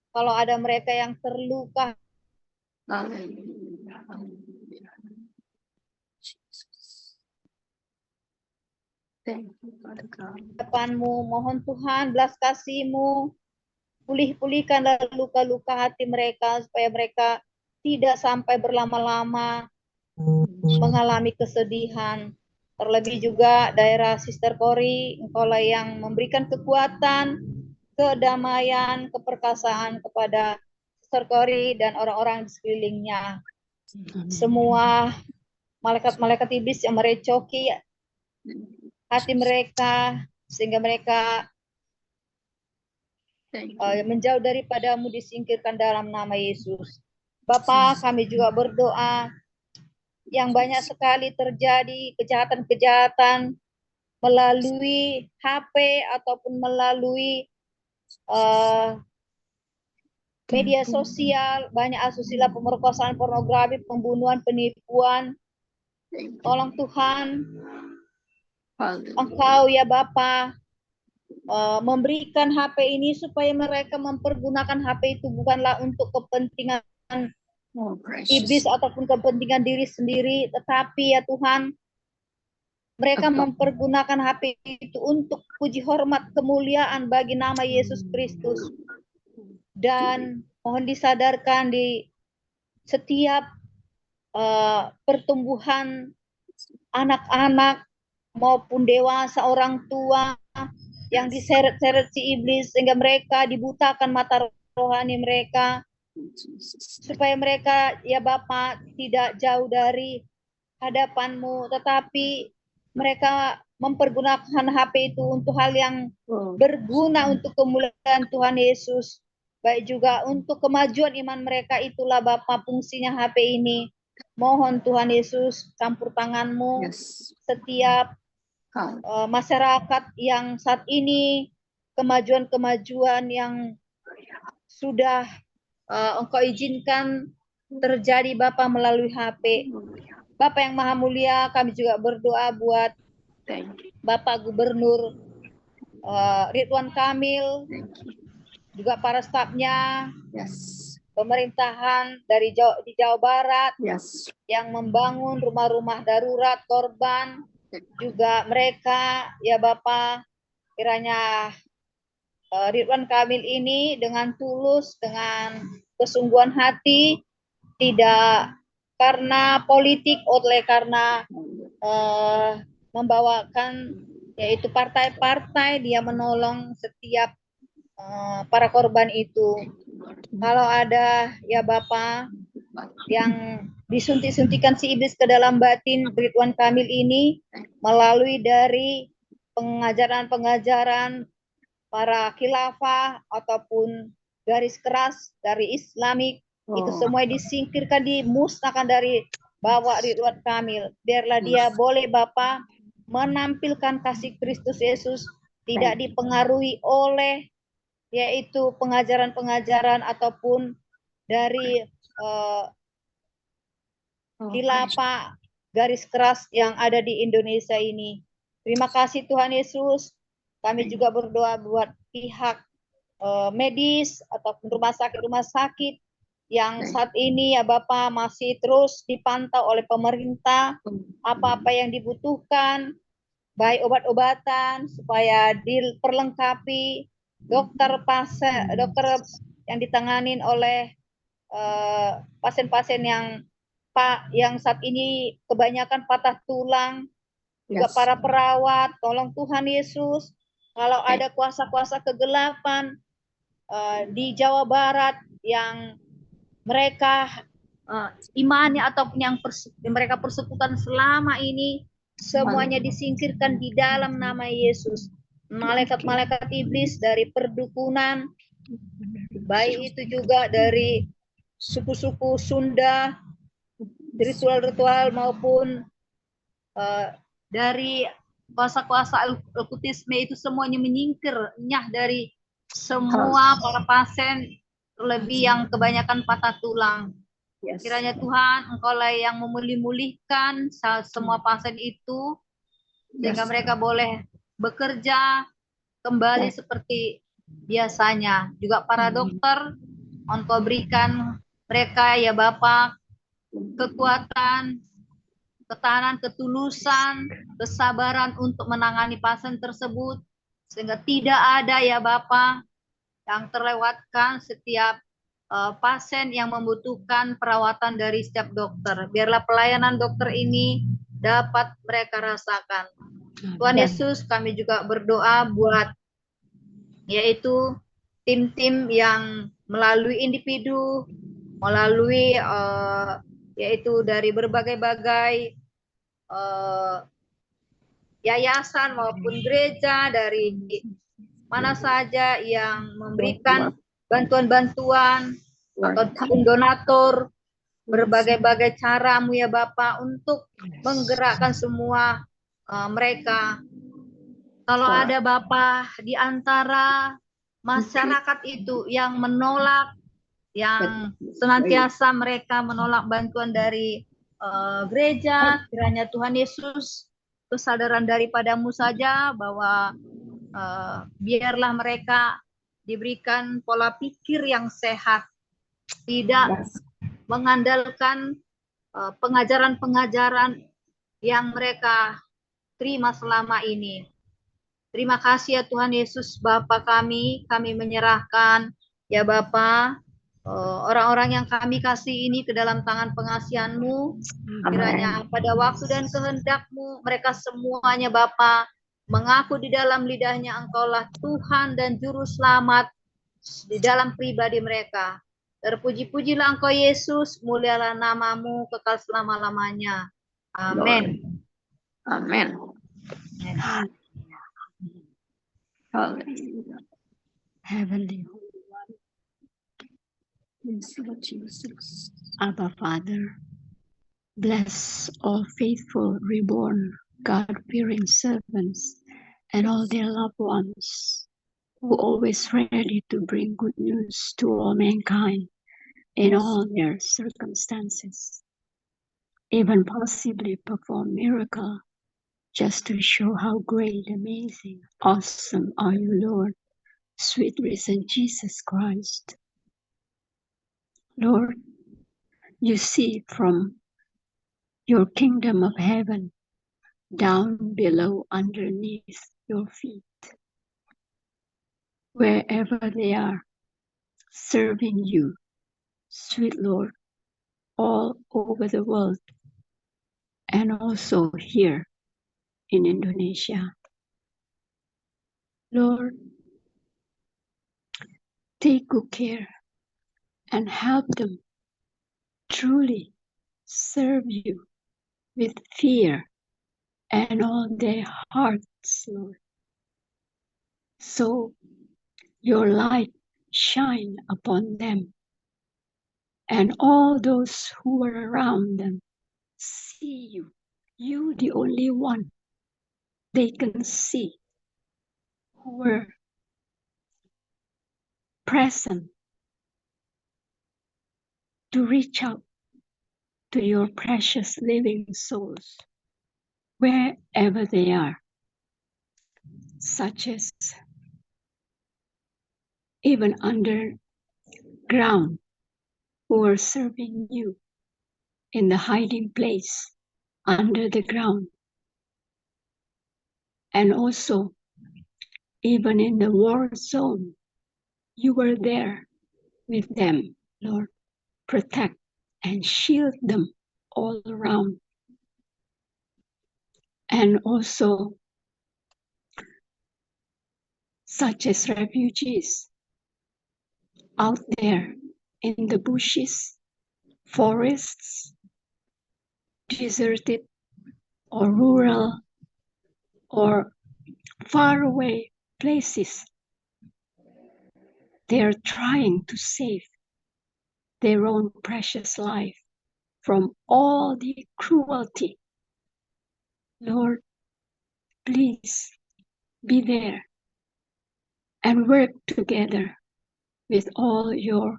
Kalau ada mereka yang terluka, Hallelujah. Hallelujah. Jesus. Thank you, Father God. harapan-Mu, mohon Tuhan belas kasih-Mu, pulih-pulihkanlah luka-luka hati mereka supaya mereka tidak sampai berlama-lama mengalami kesedihan. Terlebih juga daerah Sister Kori, Engkaulah yang memberikan kekuatan, kedamaian, keperkasaan kepada Sister Kori dan orang-orang di sekelilingnya. Semua malaikat-malaikat iblis yang merecoki hati mereka, sehingga mereka Thank you. menjauh daripadamu, disingkirkan dalam nama Yesus. Bapa, kami juga berdoa yang banyak sekali terjadi kejahatan-kejahatan melalui HP ataupun melalui media sosial, banyak asusila, pemerkosaan, pornografi, pembunuhan, penipuan. Thank you. Tolong Tuhan, Hallelujah. Engkau ya Bapa memberikan HP ini supaya mereka mempergunakan HP itu bukanlah untuk kepentingan Oh, precious. iblis ataupun kepentingan diri sendiri, tetapi ya Tuhan, mereka mempergunakan HP itu untuk puji hormat kemuliaan bagi nama Yesus Kristus. Dan mohon disadarkan di setiap pertumbuhan anak-anak maupun dewasa, orang tua yang diseret-seret si iblis sehingga mereka dibutakan mata rohani mereka, supaya mereka ya Bapa tidak jauh dari hadapan-Mu, tetapi mereka mempergunakan HP itu untuk hal yang berguna untuk kemuliaan Tuhan Yesus, baik juga untuk kemajuan iman mereka. Itulah Bapa fungsinya HP ini. Mohon Tuhan Yesus campur tangan-Mu. Yes. Setiap masyarakat yang saat ini kemajuan-kemajuan yang sudah Engkau izinkan terjadi Bapa melalui HP. Bapa yang Maha Mulia, kami juga berdoa buat Bapak Gubernur Ridwan Kamil, juga para stafnya, pemerintahan dari di Jawa Barat, yang membangun rumah-rumah darurat korban, juga mereka ya Bapak, kiranya Ridwan Kamil ini dengan tulus, dengan kesungguhan hati, tidak karena politik, oleh karena membawakan yaitu partai-partai, dia menolong setiap para korban itu. Kalau ada ya Bapak yang disuntik-suntikan si iblis ke dalam batin Ridwan Kamil ini melalui dari pengajaran-pengajaran para khilafah ataupun garis keras dari Islamik, itu semua disingkirkan, dimusnahkan dari bawah Ridwan Kamil. Biarlah dia boleh Bapak menampilkan kasih Kristus Yesus, tidak dipengaruhi oleh yaitu pengajaran-pengajaran ataupun dari khilafah garis keras yang ada di Indonesia ini. Terima kasih Tuhan Yesus. Kami juga berdoa buat pihak medis ataupun rumah sakit yang saat ini ya Bapak masih terus dipantau oleh pemerintah, apa-apa yang dibutuhkan, baik obat-obatan supaya diperlengkapi, dokter yang ditanganin oleh pasien-pasien yang saat ini kebanyakan patah tulang, juga Yes. para perawat, tolong Tuhan Yesus, kalau ada kuasa-kuasa kegelapan di Jawa Barat yang mereka imani ataupun yang mereka persekutuan selama ini, semuanya disingkirkan di dalam nama Yesus. Malaikat-malaikat iblis dari perdukunan, baik itu juga dari suku-suku Sunda, ritual-ritual maupun dari kuasa-kuasa okkultisme itu semuanya menyingkirnya dari semua para pasien, terlebih yang kebanyakan patah tulang. Yes. Kiranya Tuhan, Engkaulah yang memulihkan semua pasien itu, sehingga Yes. mereka boleh bekerja kembali seperti biasanya. Juga para dokter, Engkau berikan mereka ya Bapak kekuatan, ketahanan, ketulusan, kesabaran untuk menangani pasien tersebut, sehingga tidak ada ya Bapak yang terlewatkan setiap pasien yang membutuhkan perawatan dari setiap dokter. Biarlah pelayanan dokter ini dapat mereka rasakan. Tuhan Yesus, kami juga berdoa buat yaitu tim-tim yang melalui individu, melalui yaitu dari berbagai-bagai yayasan maupun gereja, dari mana saja yang memberikan bantuan-bantuan ataupun donatur, berbagai-bagai caramu ya Bapak untuk menggerakkan semua mereka. Kalau ada Bapak di antara masyarakat itu yang menolak, yang senantiasa mereka menolak bantuan dari gereja, kiranya Tuhan Yesus kesadaran daripadamu saja bahwa biarlah mereka diberikan pola pikir yang sehat, tidak mengandalkan pengajaran-pengajaran yang mereka terima selama ini. Terima kasih ya Tuhan Yesus, Bapa kami menyerahkan ya Bapa orang-orang yang kami kasih ini ke dalam tangan pengasihan-Mu. Kiranya pada waktu dan kehendak-Mu mereka semuanya Bapa mengaku di dalam lidahnya Engkaulah Tuhan dan Juru Selamat di dalam pribadi mereka. Terpuji-pujilah Engkau Yesus, mulialah nama-Mu kekal selama-lamanya. Amin. Amin. Heavenly Holy One, yes, Lord Jesus, Abba Father, bless all faithful, reborn, God-fearing servants and all their loved ones who always ready to bring good news to all mankind in all their circumstances, even possibly perform miracle just to show how great, amazing, awesome are you, Lord, sweet risen Jesus Christ. Lord, you see from your kingdom of heaven down below underneath your feet, wherever they are, serving you, sweet Lord, all over the world, and also here in Indonesia. Lord, take good care and help them truly serve you with fear and all their hearts, Lord. So your light shine upon them, and all those who are around them see you the only one they can see, who were present to reach out to your precious living souls wherever they are, such as even underground, who are serving you in the hiding place under the ground, and also even in the war zone, you were there with them, Lord. Protect and shield them all around. And also, such as refugees out there in the bushes, forests, deserted or rural or faraway places. They're trying to save their own precious life from all the cruelty. Lord, please be there and work together with all your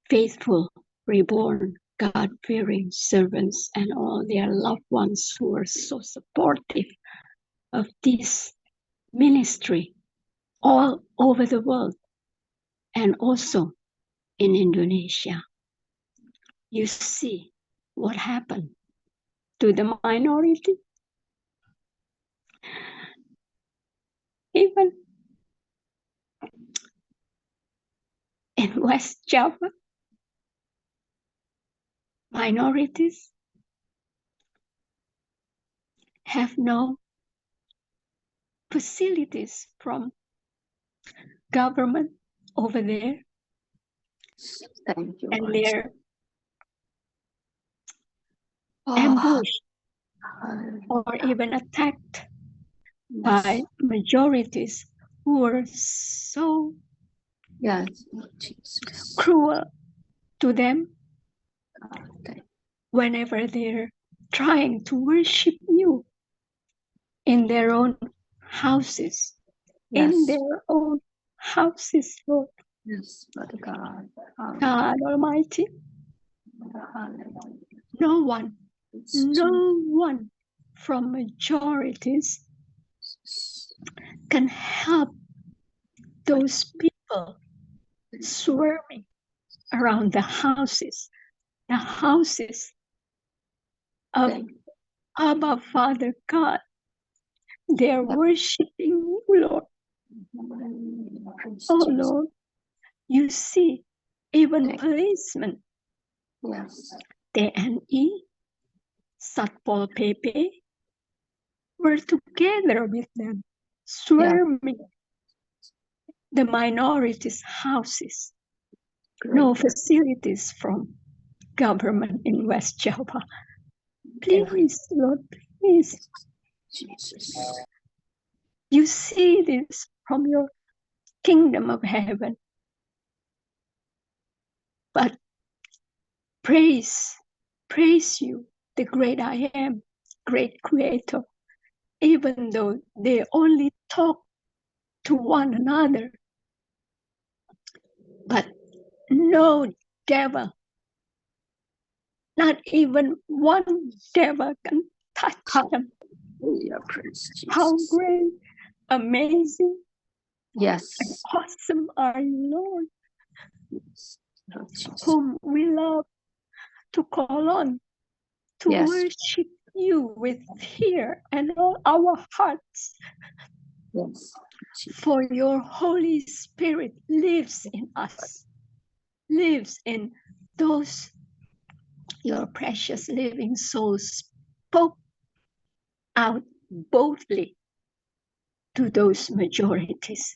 faithful, reborn, God-fearing servants and all their loved ones who are so supportive of this ministry all over the world and also in Indonesia. You see what happened to the minority. Even in West Java, minorities have no facilities from government over there, Thank you, and Lord. they're Oh, ambushed hallelujah. or even attacked by majorities who are so Yes, Lord Jesus. cruel to them Thank whenever they're trying to worship you in their own houses, in Yes, their own houses, Lord yes, Father God. God Almighty. Hallelujah. No one from majorities can help those people swarming around the houses of Abba Father God. They're worshiping you, Lord. Oh Lord, you see, even policemen, Yes, TNI, Satpol PP, were together with them, swarming the minorities' houses. No facilities from government in West Java. Please, Lord, please. Jesus. You see this from your kingdom of heaven. But praise you, the great I am, great creator, even though they only talk to one another. But no devil, not even one devil can touch them. Hallelujah, praise Jesus. How great, amazing, Yes, awesome are you, Lord, Lord Jesus. whom we love to call on, to Yes. worship you with fear and all our hearts. Yes, For your Holy Spirit lives in us, lives in those your precious living souls spoke out boldly to those majorities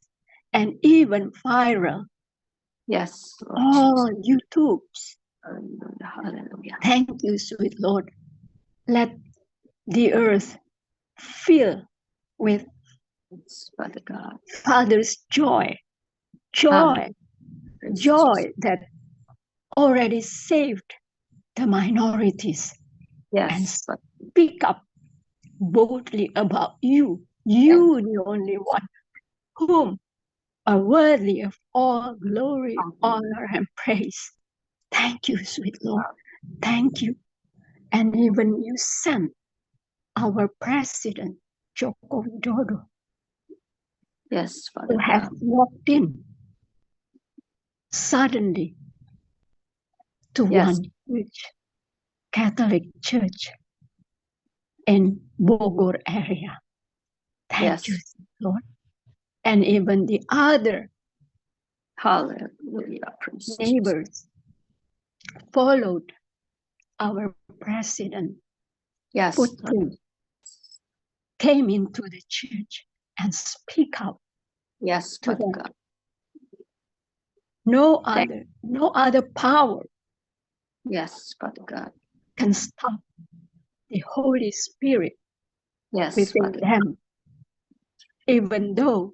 and even viral. yes, Lord All YouTubes. Hallelujah, hallelujah. Thank you, sweet Lord. Let the earth fill with Yes, Father God. Father's joy, Praise joy Jesus. that already saved the minorities and Yes, but speak up boldly about you, the only one, whom are worthy of all glory, honor, and praise. Thank you, sweet Lord. Thank you. And even you sent our president, Joko Widodo, yes, Father who has God. walked in suddenly to Yes. one huge Catholic church in Bogor area. Thank Yes. you, Lord. and even the other Hallelujah. Praise Jesus. neighbors followed our president, Yes. Putin, came into the church and speak out. Yes, to Father them. God. No Thank- other power Yes, Father God. can stop the Holy Spirit Yes, within Father God. them, even though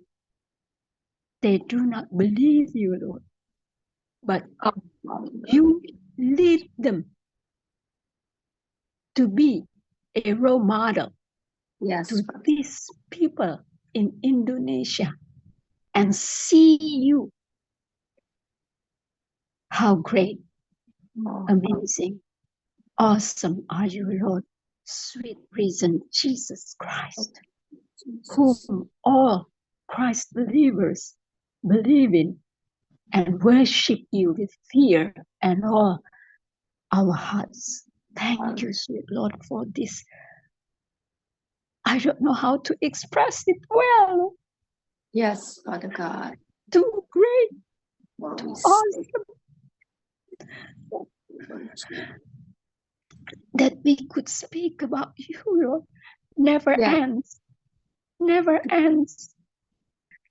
they do not believe you, Lord. But Hallelujah. you lead them to be a role model Yes, to Father. these people in Indonesia and see you. How great, Oh, amazing, awesome are you, Lord, sweet risen Jesus Christ, whom Jesus. all Christ believers believe in and worship you with fear and all our hearts. Thank you, sweet Lord, for this. I don't know how to express it well. Yes, Father God. Too great, Lord, we awesome, say, that we could speak about you, Lord. Never Yeah. ends, never ends.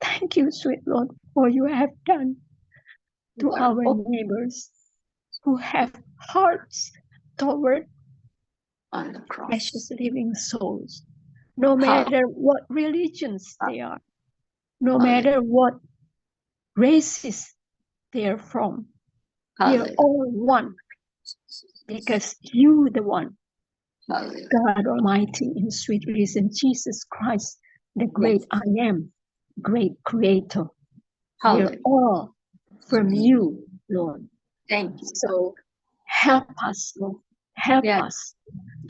Thank you, sweet Lord, for you have done to you are our all neighbors who have hearts toward on the cross. precious living souls, no matter what religions they are, no matter what races they are from. We are Hallelujah. all one because you, the one, Hallelujah. God Almighty, in sweet reason, Jesus Christ, the great I am, great creator. We are Hallelujah. all from you, Lord. Thank you. So help us, Lord. Help Yes. us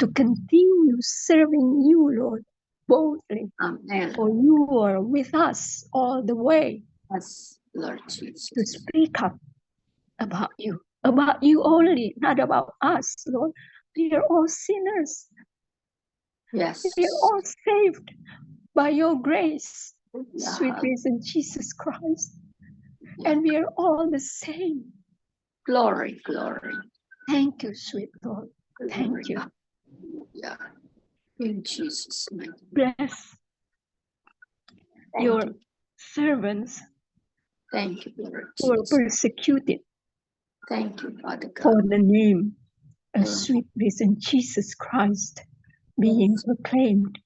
to continue serving you, Lord, boldly. Amen. For you are with us all the way Yes, Lord to Jesus. speak up about you only, not about us, Lord. We are all sinners. Yes. We are all saved by your grace, Yeah. sweet risen Jesus Christ. Yeah. And we are all the same. Glory, glory. Thank you, sweet Lord. Thank Glory. you. Yeah. In Jesus' name. Bless Thank your you. servants Thank you, Lord who are Jesus. persecuted Thank you, Father for God. the name of Yeah. sweet risen Jesus Christ being proclaimed,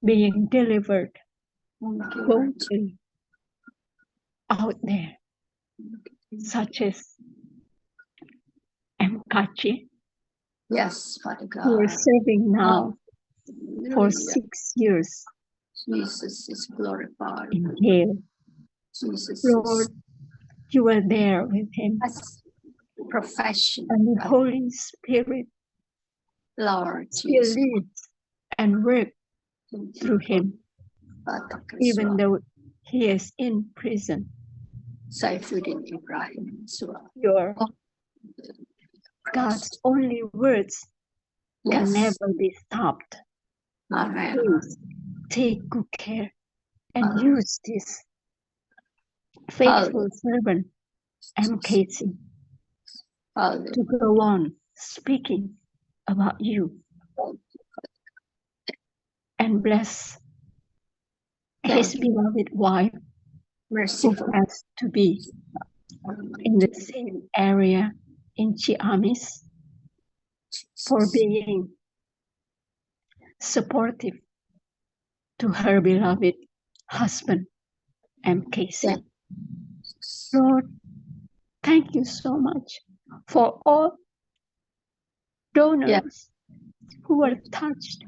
being delivered Thank you, Lord. boldly out there, such as MKC, Yes, Father who are God. serving now for Hallelujah. 6 years Jesus is glorified. in jail. Jesus Lord, is you are there with him, profession. and the Holy Spirit Lord still Jesus. lives and works through him, even though he is in prison. Saifuddin Ibrahim Surah. Your God's only words can Yes. never be stopped. Amen. Please take good care and Amen. use this faithful servant, MKC, Hallelujah. to go on speaking about you and bless his Thank you. beloved wife, who Merciful. has to be in the same area in Ciamis, for being supportive to her beloved husband, MKC. Lord, thank you so much for all donors who are touched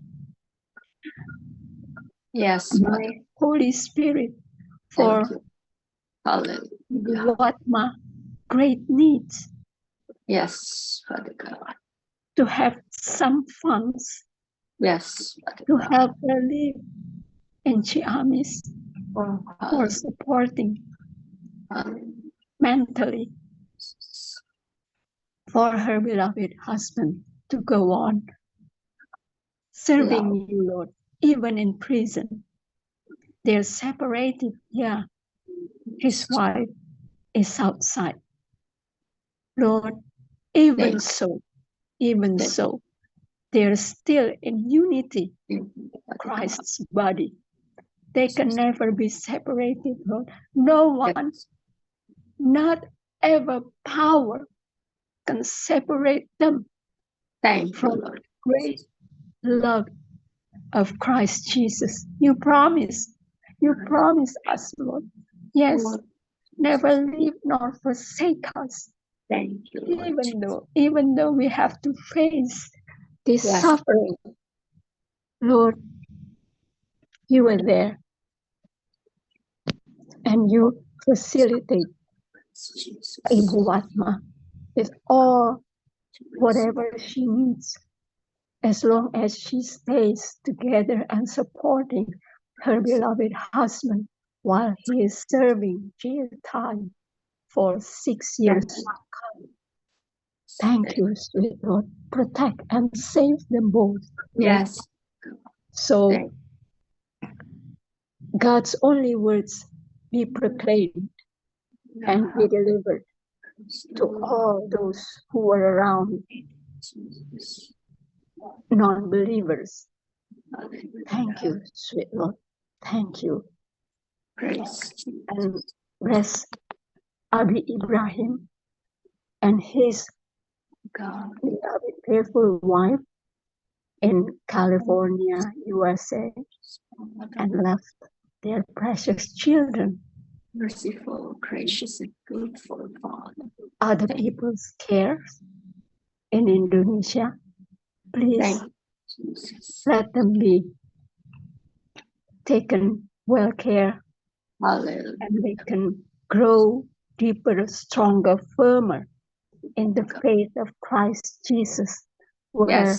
Yes, by Holy Spirit for Thank you. Hallelujah. the Watma great needs Yes, Father God. to have some funds Yes, Father to God. help her live in Ciamis, Oh, for hallelujah. supporting Hallelujah. mentally for her beloved husband to go on serving you, Lord, even in prison. They're separated, yeah, his wife is outside. Lord, even so, they're still in unity in Christ's body. They can never be separated, Lord. No one, not ever power can separate them from the great love of Christ Jesus. You promise us, Lord. Yes, never leave nor forsake us. Thank you, Even though we have to face this suffering, Lord, you are there and you facilitate Ibu Watma with all whatever she needs, as long as she stays together and supporting her beloved husband while he is serving jail time for 6 years. Thank you, sweet Lord. Protect and save them both. Yes. So God's only words be proclaimed and be delivered to all those who are around non-believers. Thank you, sweet Lord. Thank you. And bless Abi Ibrahim and his beloved faithful wife in California, USA, and left their precious children. Merciful, gracious, and good for Father. Other people's cares in Indonesia, please let them be taken well care. Hallelujah. And they can grow deeper, stronger, firmer in the faith of Christ Jesus, where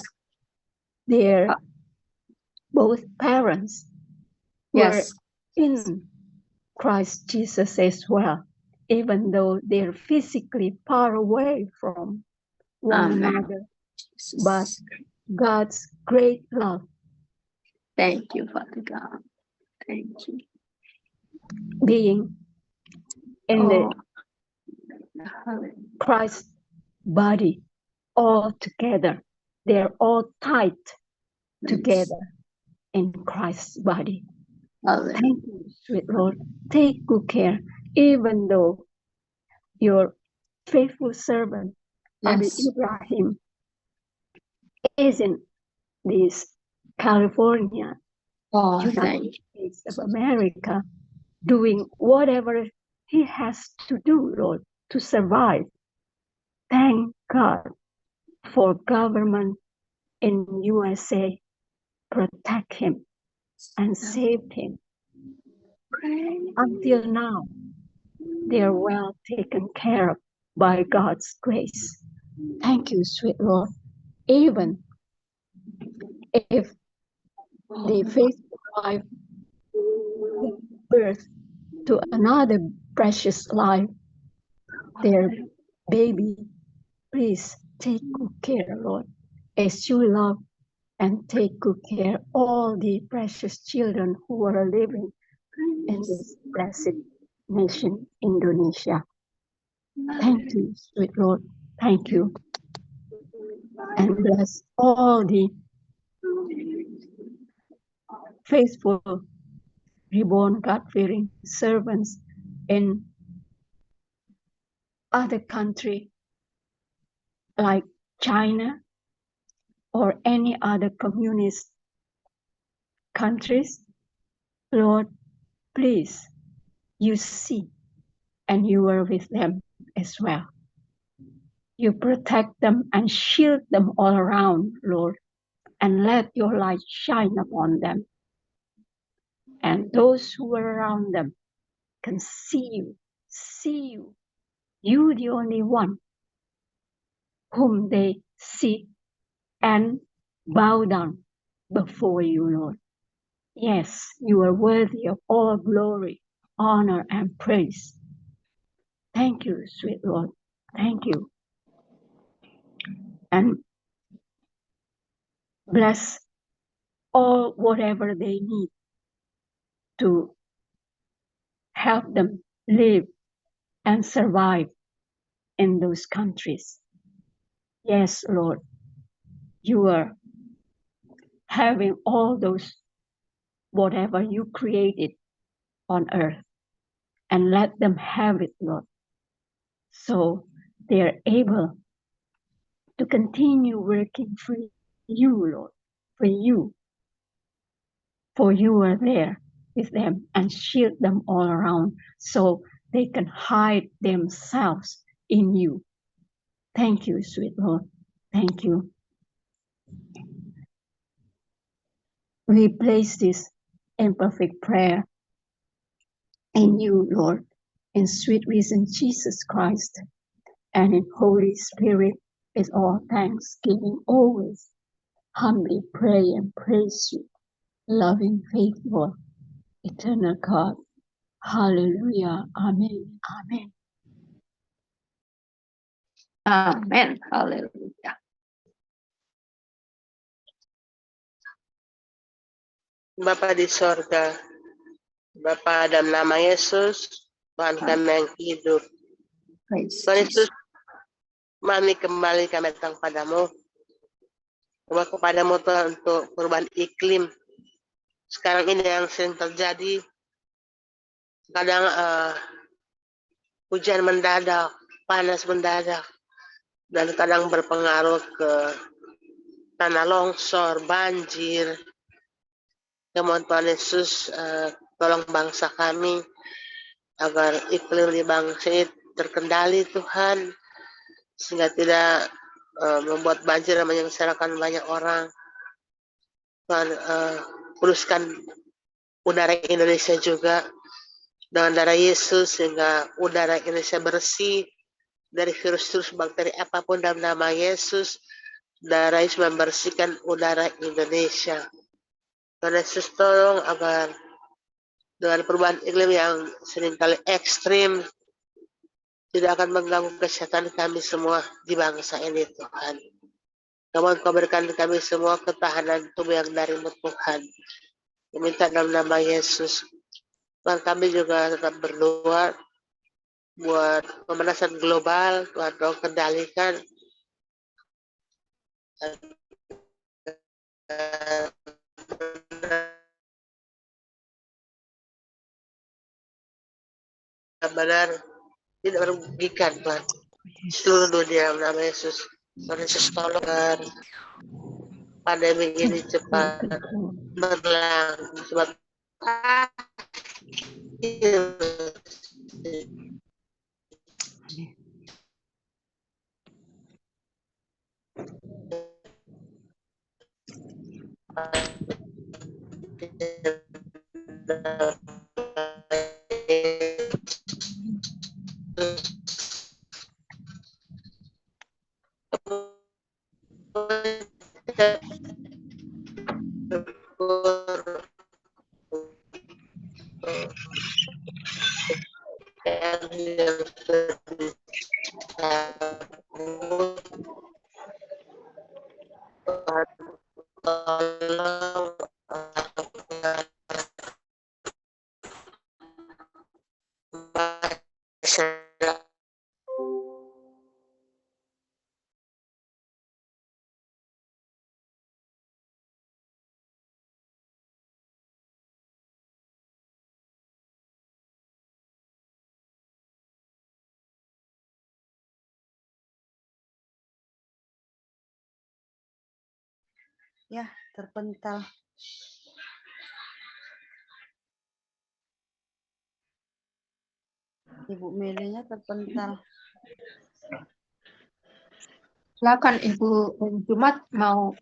their both parents were in Christ Jesus as well, even though they're physically far away from one another. But God's great love. Thank you, Father God. Thank you. Being in the Christ body all together. They're all tight together in Christ's body. Thank you, sweet Lord. Take good care, even though your faithful servant, Abi Ibrahim, is in this California, United States of America, doing whatever he has to do, Lord, to survive. Thank God for government in USA protect him and saved him. Until now, they are well taken care of by God's grace. Thank you, sweet Lord. Even if the faithful wife gives birth to another precious life, their baby, please take good care, Lord, as you love and take good care of all the precious children who are living in this blessed nation, Indonesia. Thank you, sweet Lord. Thank you. And bless all the faithful, reborn, God-fearing servants in other countries like China or any other communist countries. Lord, please, you see, and you are with them as well. You protect them and shield them all around, Lord, and let your light shine upon them. And those who are around them can see you, you the only one whom they see and bow down before you, Lord. Yes, you are worthy of all glory, honor, and praise. Thank you, sweet Lord. Thank you. And bless all whatever they need to help them live and survive in those countries. Yes, Lord, you are having all those, whatever you created on earth, and let them have it, Lord. So they're able to continue working for you, Lord, for you. For you are there with them and shield them all around so they can hide themselves in you. Thank you, sweet Lord. Thank you. We place this imperfect prayer in you, Lord, in sweet risen Jesus Christ, and in Holy Spirit, with all thanksgiving always. Humbly pray and praise you, loving, faithful, eternal God. Hallelujah. Amen. Amen. Amin. Haleluya. Bapa di sorga, Bapa dalam nama Yesus, Tuhan kami yang hidup. Praise Tuhan Yesus, Jesus. kami kembali kami datang padamu. Kepadamu Tuhan untuk perubahan iklim. Sekarang ini yang sering terjadi, kadang hujan mendadak, panas mendadak, dan kadang berpengaruh ke tanah longsor, banjir. Mohon Tuhan Yesus tolong bangsa kami agar iklim di bangsa ini terkendali Tuhan, sehingga tidak membuat banjir dan menyengsarakan banyak orang. Tuhan kuduskan udara Indonesia juga dengan darah Yesus, sehingga udara Indonesia bersih dari virus-virus bakteri apapun dalam nama Yesus. Darah Yesus membersihkan udara Indonesia. Tuhan Yesus tolong agar dengan perubahan iklim yang seringkali ekstrim tidak akan mengganggu kesehatan kami semua di bangsa ini Tuhan. Namun Kau berikan kami semua ketahanan tubuh yang darimu Tuhan. Meminta dalam nama Yesus. Tuhan kami juga tetap berdoa buat pemanasan global. Tuhan Kau kendalikan. Benar tidak merugikan Tuhan seluruh dunia dalam nama Yesus. Tuhan Yesus tolong pandemi ini cepat berlalu, cepat Ya, terpental. Ibu Melinya terpental. Silakan Ibu Jumat mau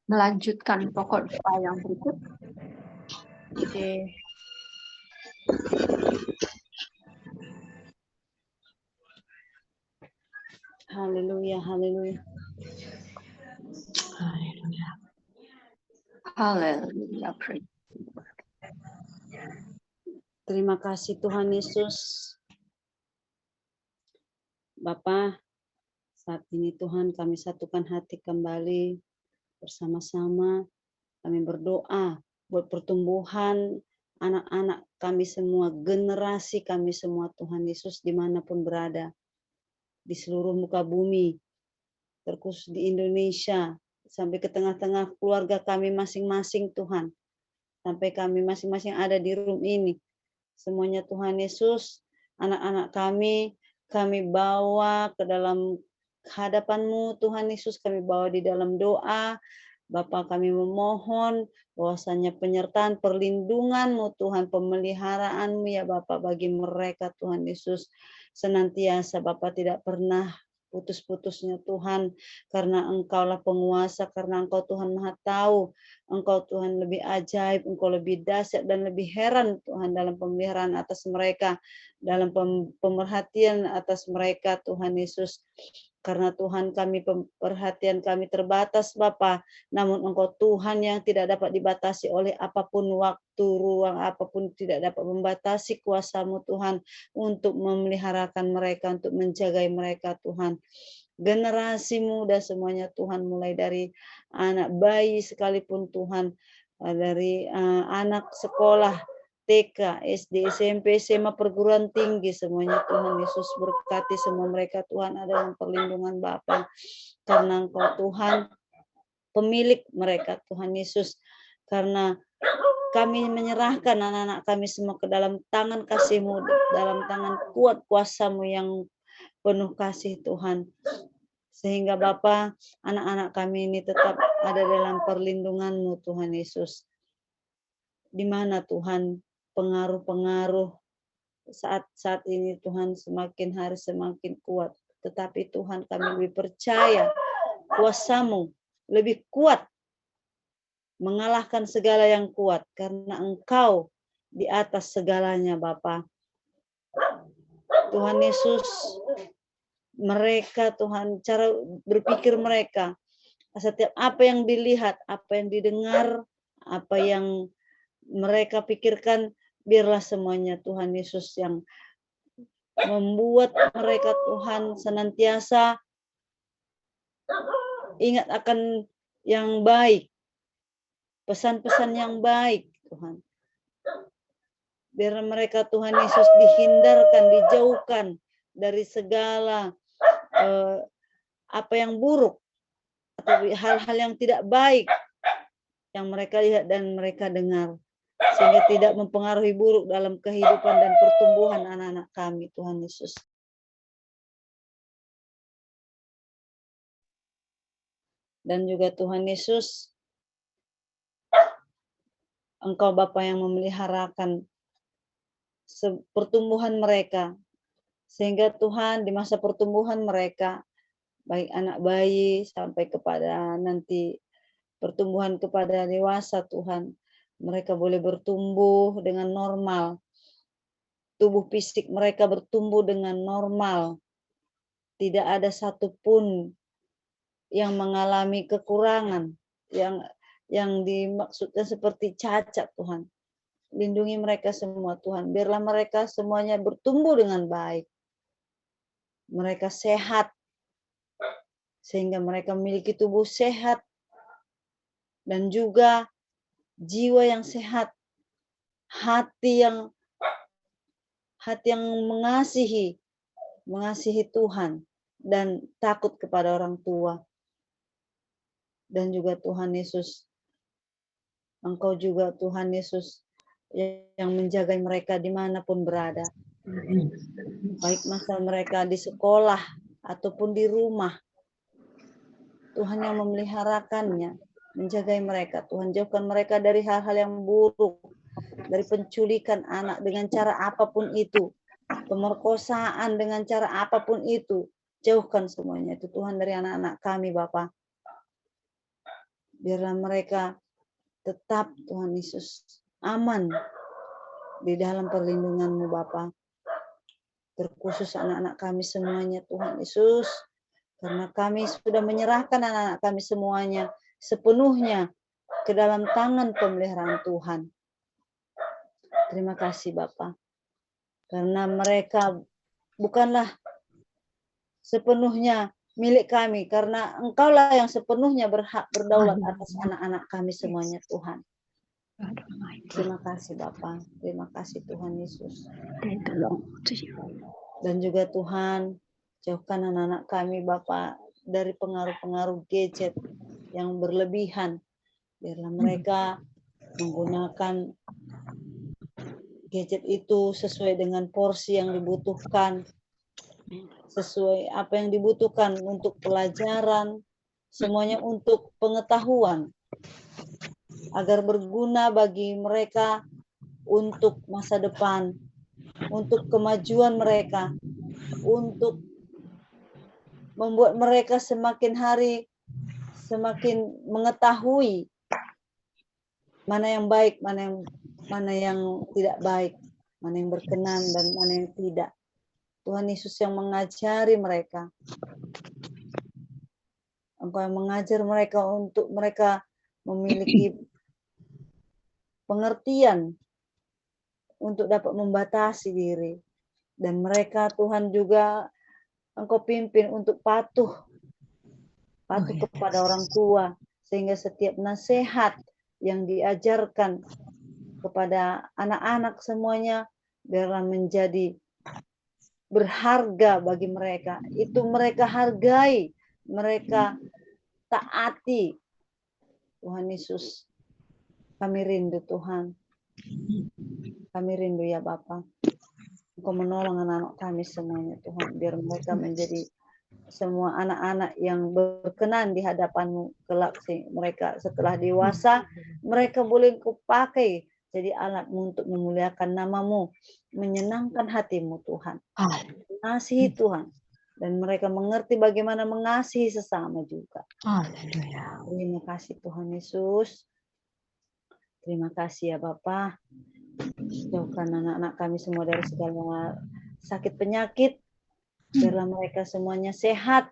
melanjutkan pokok doa yang berikut. Oke. Haleluya, haleluya. Haleluya. Terima kasih Tuhan Yesus. Bapa, saat ini Tuhan kami satukan hati kembali bersama-sama. Kami berdoa buat pertumbuhan anak-anak kami semua, generasi kami semua Tuhan Yesus dimanapun berada, di seluruh muka bumi, terkhusus di Indonesia, sampai ke tengah-tengah keluarga kami masing-masing Tuhan, sampai kami masing-masing ada di room ini. Semuanya Tuhan Yesus, anak-anak kami bawa ke dalam hadapan-Mu Tuhan Yesus, kami bawa di dalam doa. Bapa, kami memohon bahwasanya penyertaan perlindungan-Mu Tuhan, pemeliharaan-Mu ya Bapa bagi mereka Tuhan Yesus. Senantiasa Bapa tidak pernah putus-putusnya Tuhan, karena Engkaulah penguasa, karena Engkau Tuhan Maha Tahu, Engkau Tuhan lebih ajaib, Engkau lebih dahsyat dan lebih heran Tuhan dalam pemeliharaan atas mereka, dalam pemerhatian atas mereka Tuhan Yesus. Karena Tuhan kami, perhatian kami terbatas Bapa, namun Engkau Tuhan yang tidak dapat dibatasi oleh apapun waktu, ruang, apapun tidak dapat membatasi kuasa-Mu Tuhan untuk memeliharakan mereka, untuk menjaga mereka Tuhan. Generasi muda semuanya Tuhan, mulai dari anak bayi sekalipun Tuhan, dari anak sekolah, TK, SD, SMP, SMA, perguruan tinggi, semuanya Tuhan Yesus berkati semua mereka Tuhan, ada dalam perlindungan Bapa. Karena Engkau Tuhan pemilik mereka Tuhan Yesus, karena kami menyerahkan anak-anak kami semua ke dalam tangan kasih-Mu, dalam tangan kuat kuasa-Mu yang penuh kasih Tuhan. Sehingga Bapa, anak-anak kami ini tetap ada dalam perlindungan-Mu Tuhan Yesus. Di mana Tuhan pengaruh-pengaruh saat ini Tuhan semakin hari semakin kuat. Tetapi Tuhan kami lebih percaya kuasa-Mu lebih kuat mengalahkan segala yang kuat, karena Engkau di atas segalanya Bapa. Tuhan Yesus, mereka Tuhan, cara berpikir mereka, setiap apa yang dilihat, apa yang didengar, apa yang mereka pikirkan, biarlah semuanya Tuhan Yesus yang membuat mereka Tuhan senantiasa ingat akan yang baik, pesan-pesan yang baik Tuhan. Biar mereka Tuhan Yesus dihindarkan, dijauhkan dari segala apa yang buruk atau hal-hal yang tidak baik yang mereka lihat dan mereka dengar, sehingga tidak mempengaruhi buruk dalam kehidupan dan pertumbuhan anak-anak kami Tuhan Yesus. Dan juga Tuhan Yesus, Engkau Bapa yang memeliharakan pertumbuhan mereka, sehingga Tuhan di masa pertumbuhan mereka, baik anak bayi sampai kepada nanti pertumbuhan kepada dewasa Tuhan, mereka boleh bertumbuh dengan normal, tubuh fisik mereka bertumbuh dengan normal, tidak ada satupun yang mengalami kekurangan, yang dimaksudkan seperti cacat Tuhan. Lindungi mereka semua Tuhan, biarlah mereka semuanya bertumbuh dengan baik, mereka sehat, sehingga mereka memiliki tubuh sehat, dan juga jiwa yang sehat, hati yang mengasihi Tuhan, dan takut kepada orang tua. Dan juga Tuhan Yesus, Engkau juga Tuhan Yesus yang menjaga mereka dimanapun berada, baik masa mereka di sekolah ataupun di rumah. Tuhan yang memeliharakannya, menjaga mereka. Tuhan, jauhkan mereka dari hal-hal yang buruk, dari penculikan anak dengan cara apapun itu, pemerkosaan dengan cara apapun itu, jauhkan semuanya itu Tuhan dari anak-anak kami Bapa. Biarlah mereka tetap Tuhan Yesus aman di dalam perlindungan-Mu Bapa. Terkhusus anak-anak kami semuanya Tuhan Yesus, karena kami sudah menyerahkan anak-anak kami semuanya sepenuhnya ke dalam tangan pemeliharaan Tuhan. Terima kasih Bapa, karena mereka bukanlah sepenuhnya milik kami, karena Engkaulah yang sepenuhnya berhak berdaulat atas anak-anak kami semuanya Tuhan. God Almighty, Terima kasih Bapa, terima kasih Tuhan Yesus. they belong to you. Dan juga Tuhan, jauhkan anak-anak kami Bapa dari pengaruh-pengaruh gadget yang berlebihan. Biarlah mereka menggunakan gadget itu sesuai dengan porsi yang dibutuhkan, sesuai apa yang dibutuhkan untuk pelajaran, semuanya untuk pengetahuan, agar berguna bagi mereka untuk masa depan, untuk kemajuan mereka, untuk membuat mereka semakin hari semakin mengetahui mana yang baik, mana yang tidak baik, mana yang berkenan dan mana yang tidak. Tuhan Yesus yang mengajari mereka. Engkau yang mengajar mereka untuk mereka memiliki pengertian untuk dapat membatasi diri. Dan mereka Tuhan juga Engkau pimpin untuk patuh kepada orang tua, sehingga setiap nasihat yang diajarkan kepada anak-anak semuanya biarlah menjadi berharga bagi mereka. Itu mereka hargai, mereka taati. Tuhan Yesus, kami rindu Tuhan. Kami rindu ya Bapa. Engkau menolong anak-anak kami semuanya Tuhan, biar mereka menjadi semua anak-anak yang berkenan di hadapan-Mu kelak. Mereka setelah dewasa, mereka boleh Kau pakai jadi alat-Mu untuk memuliakan nama-Mu, menyenangkan hati-Mu Tuhan. Mengasihi Tuhan. Dan mereka mengerti bagaimana mengasihi sesama juga. Haleluya. Terima kasih Tuhan Yesus. Terima kasih ya Bapa. Jauhkan anak-anak kami semua dari segala sakit penyakit. Biarlah mereka semuanya sehat.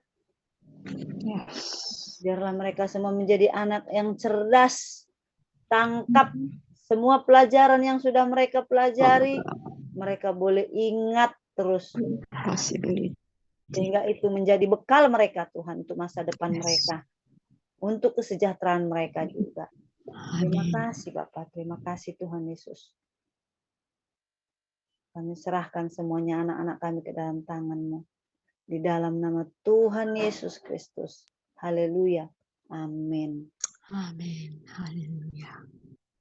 Biarlah mereka semua menjadi anak yang cerdas. Tangkap semua pelajaran yang sudah mereka pelajari. Mereka boleh ingat terus. Sehingga itu menjadi bekal mereka Tuhan untuk masa depan mereka. Untuk kesejahteraan mereka juga. Terima kasih Bapak. Terima kasih Tuhan Yesus. Kami serahkan semuanya anak-anak kami ke dalam tangan-Mu. Di dalam nama Tuhan Yesus Kristus. Haleluya. Amin. Amen. Hallelujah.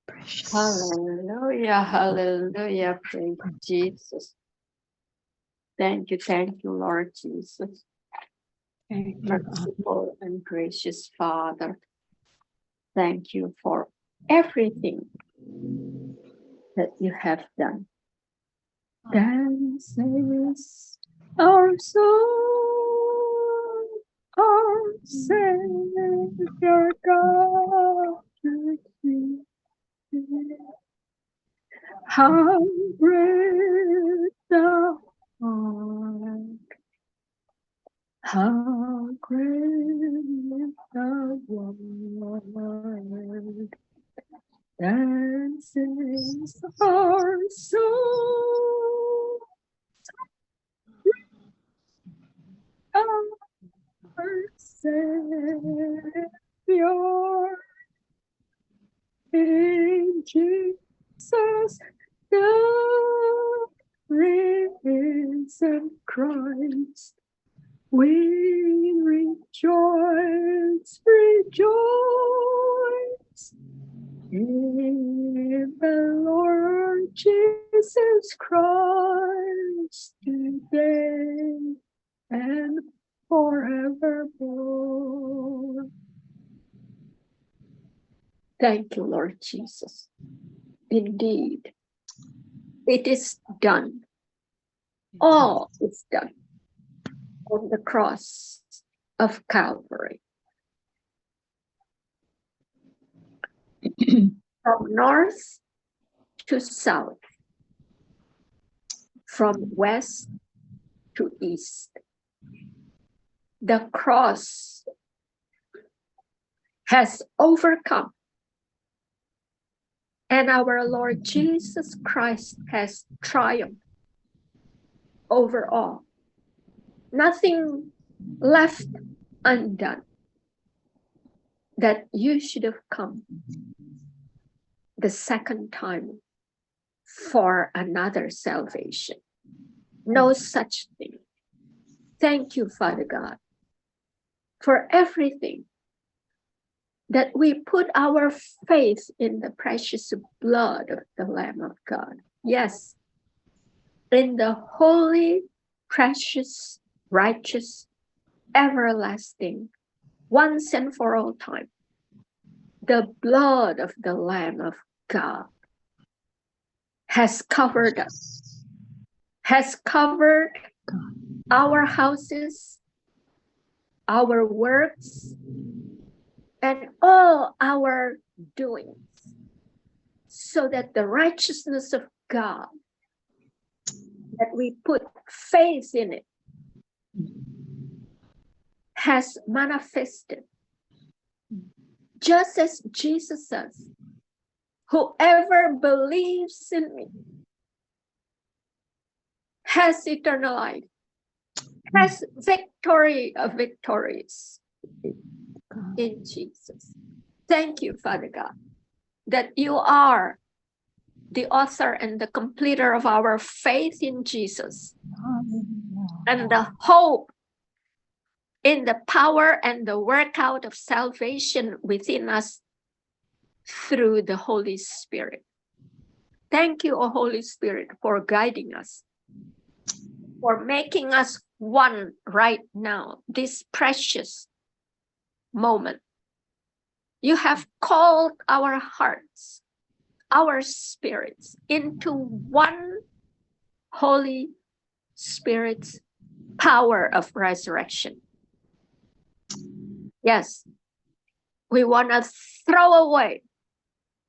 Precious. Hallelujah, hallelujah, praise Jesus. Thank you, Lord Jesus. Thank you, Merciful and gracious Father. Thank you for everything that you have done. Then says our soul, our Savior God, how great thou art, how great thou art. Then sings our soul, our Savior, in Jesus, the risen Christ, we rejoice, rejoice in the Lord Jesus Christ today and forevermore. Thank you, Lord Jesus. Indeed, it is done. All is done on the cross of Calvary. From north to south, from west to east, the cross has overcome, and our Lord Jesus Christ has triumphed over all. Nothing left undone that you should have come the second time for another salvation. No such thing. Thank you, Father God, for everything that we put our faith in the precious blood of the Lamb of God. Yes, in the holy, precious, righteous, everlasting, once and for all time, the blood of the Lamb of God has covered us, has covered our houses, our works, and all our doings, so that the righteousness of God, that we put faith in it, has manifested. Just as Jesus says, whoever believes in me has eternal life, has victory of victories in Jesus. Thank you, Father God, that you are the author and the completer of our faith in Jesus, and the hope in the power and the workout of salvation within us through the Holy Spirit. Thank you, O Holy Spirit, for guiding us, for making us one right now, this precious moment. You have called our hearts, our spirits into one Holy Spirit's power of resurrection. Yes, we want to throw away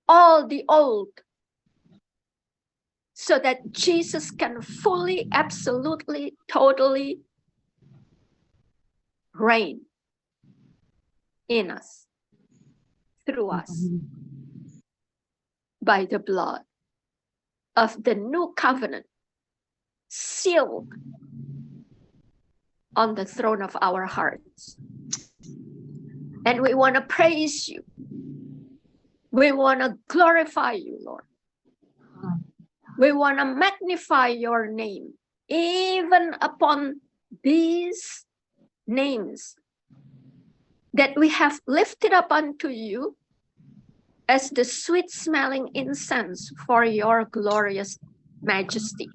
all the old so that Jesus can fully, absolutely, totally reign in us, through us, by the blood of the new covenant sealed on the throne of our hearts. And we want to praise you. We want to glorify you, Lord. We want to magnify your name, even upon these names that we have lifted up unto you as the sweet-smelling incense for your glorious majesty.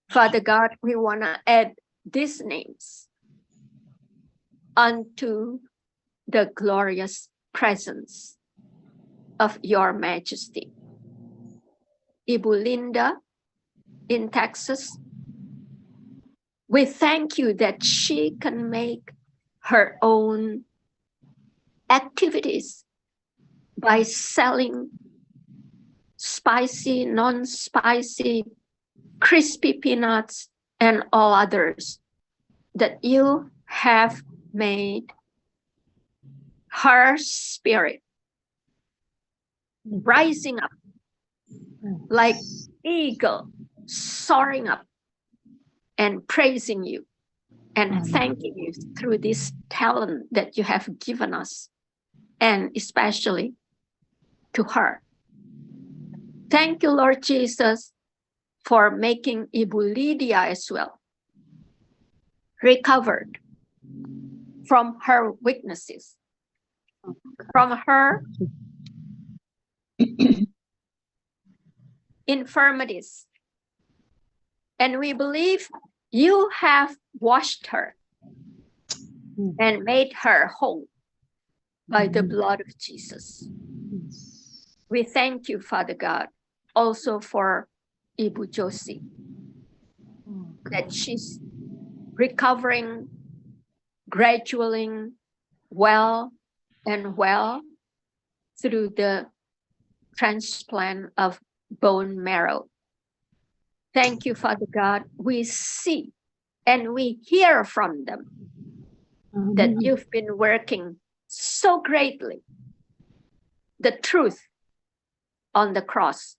Father God, we want to add these names unto the glorious presence of your majesty. Ibu Linda in Texas, we thank you that she can make her own activities by selling spicy, non-spicy, crispy peanuts and all others that you have made her spirit rising up like eagle, soaring up and praising you and thanking you through this talent that you have given us, and especially to her. Thank you, Lord Jesus, for making Ibu Lydia as well recovered from her weaknesses, from her infirmities. And we believe you have washed her and made her whole by the blood of Jesus. We thank you, Father God, also for Ibu Josie, that she's recovering gradually well and well through the transplant of bone marrow. Thank you, Father God. We see and we hear from them that you've been working so greatly the truth on the cross,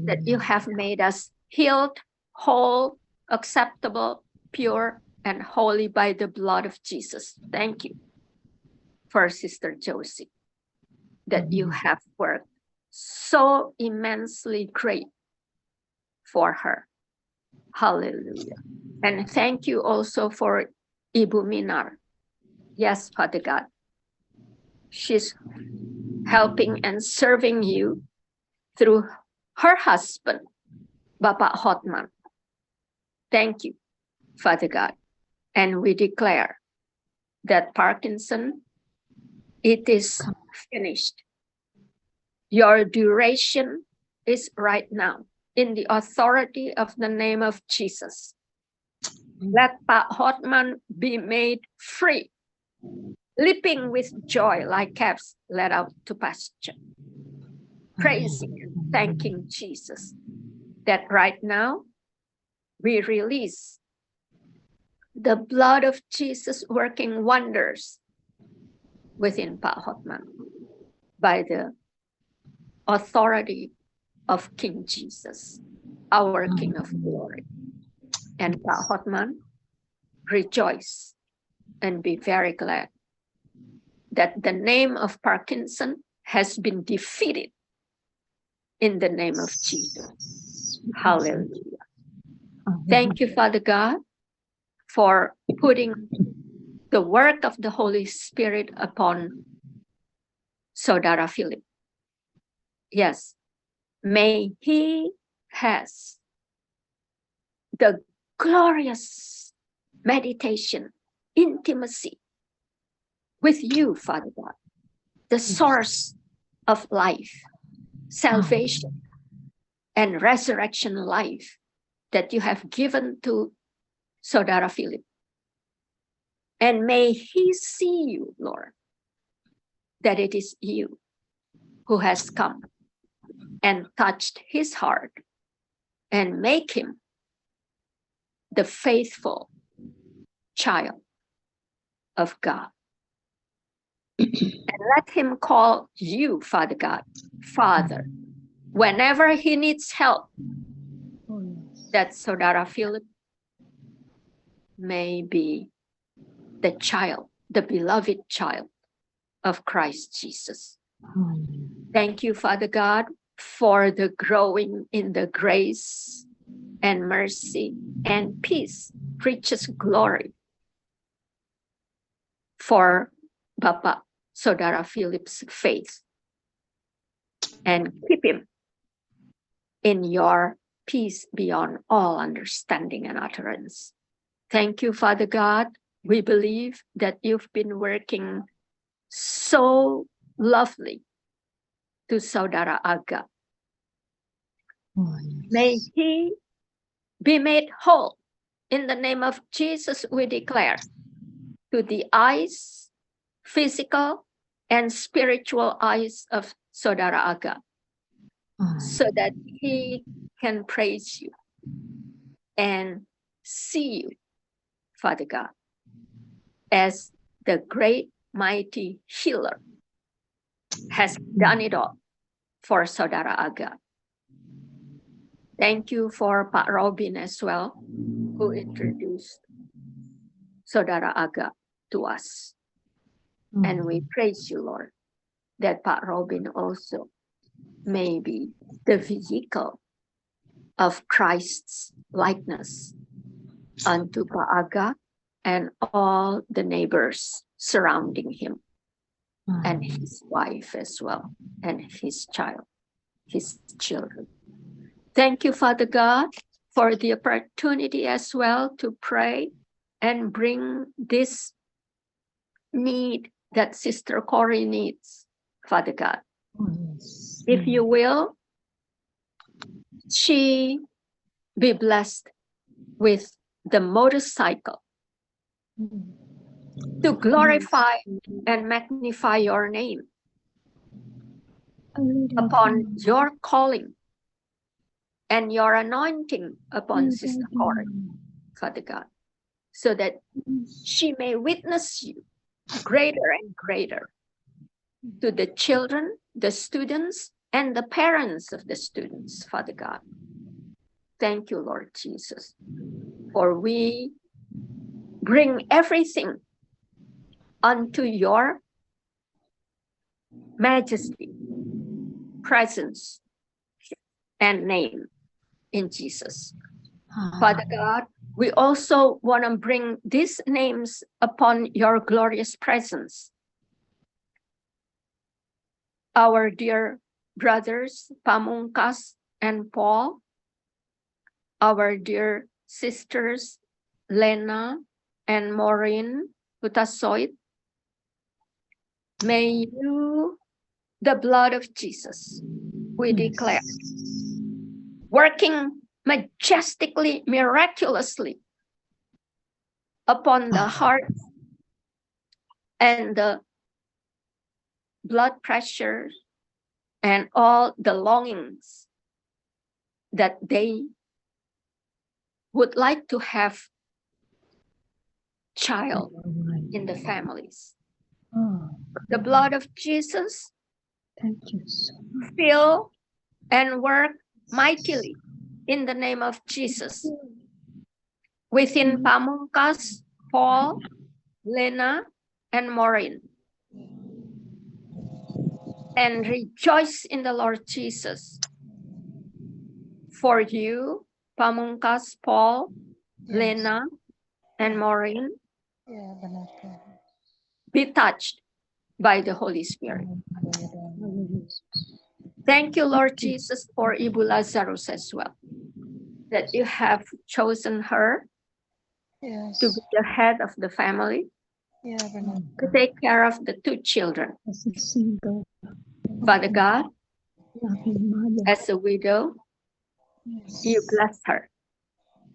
that you have made us healed, whole, acceptable, pure, and holy by the blood of Jesus. Thank you for Sister Josie. that you have worked so immensely great for her. Hallelujah. And thank you also for Ibu Minar. Yes, Father God. She's helping and serving you through her husband, Bapak Hotman. Thank you, Father God. And we declare that Parkinson, it is finished. Your duration is right now in the authority of the name of Jesus. Let Pak Hotman be made free, leaping with joy like calves led out to pasture, praising and thanking Jesus, that right now we release the blood of Jesus working wonders within Pak Hotman by the authority of King Jesus, our King of glory. And Pak Hotman, rejoice and be very glad that the name of Parkinson has been defeated in the name of Jesus. Hallelujah. Thank you, Father God, for putting the work of the Holy Spirit upon Saudara Philip. Yes, may he has the glorious meditation, intimacy with you, Father God, the source of life, salvation, and resurrection life that you have given to Saudara Philip. And may he see you, Lord, that it is you who has come and touched his heart and make him the faithful child of God. And let him call you, Father God, Father, whenever he needs help, that Saudara Philip may be the child, the beloved child of Christ Jesus. Thank you, Father God, for the growing in the grace and mercy and peace, riches, glory for Bapak Saudara Philip's faith, and keep him in your peace beyond all understanding and utterance. Thank you, Father God. We believe that you've been working so lovely to Saudara Aga. May he be made whole. In the name of Jesus, we declare to the eyes, physical and spiritual eyes of Saudara Aga, so that he can praise you and see you, Father God, as the great mighty healer has done it all for Saudara Aga. Thank you for Pak Robin as well, who introduced Saudara Aga to us. And we praise you, Lord, that Pak Robin also may be the vehicle of Christ's likeness unto Pak Aga and all the neighbors surrounding him, and his wife as well, and his child, his children. Thank you, Father God, for the opportunity as well to pray and bring this need that Sister Corey needs, Father God. If you will, she be blessed with the motorcycle to glorify and magnify your name upon your calling and your anointing upon Sister Corey, Father God, so that she may witness you greater and greater to the children, the students, and the parents of the students, Father God. Thank you, Lord Jesus, for we bring everything unto your majesty, presence, and name in Jesus. Father God, we also want to bring these names upon your glorious presence. Our dear brothers, Pamungkas and Paul, our dear sisters, Lena and Maureen Hutasoit, may you, the blood of Jesus, we declare, working majestically, miraculously upon the heart and the blood pressure and all the longings that they would like to have child in the families. The blood of Jesus Thank you so much. fill and work mightily in the name of Jesus within Pamungkas, Paul, Lena, and Maureen. And rejoice in the Lord Jesus. For you, Pamungkas, Paul, Lena, and Maureen, be touched by the Holy Spirit. Thank you, Lord Jesus, for Ibu Lazarus as well, that you have chosen her to be the head of the family, to take care of the two children. As a single, Father God, loving mother. as a widow, you bless her.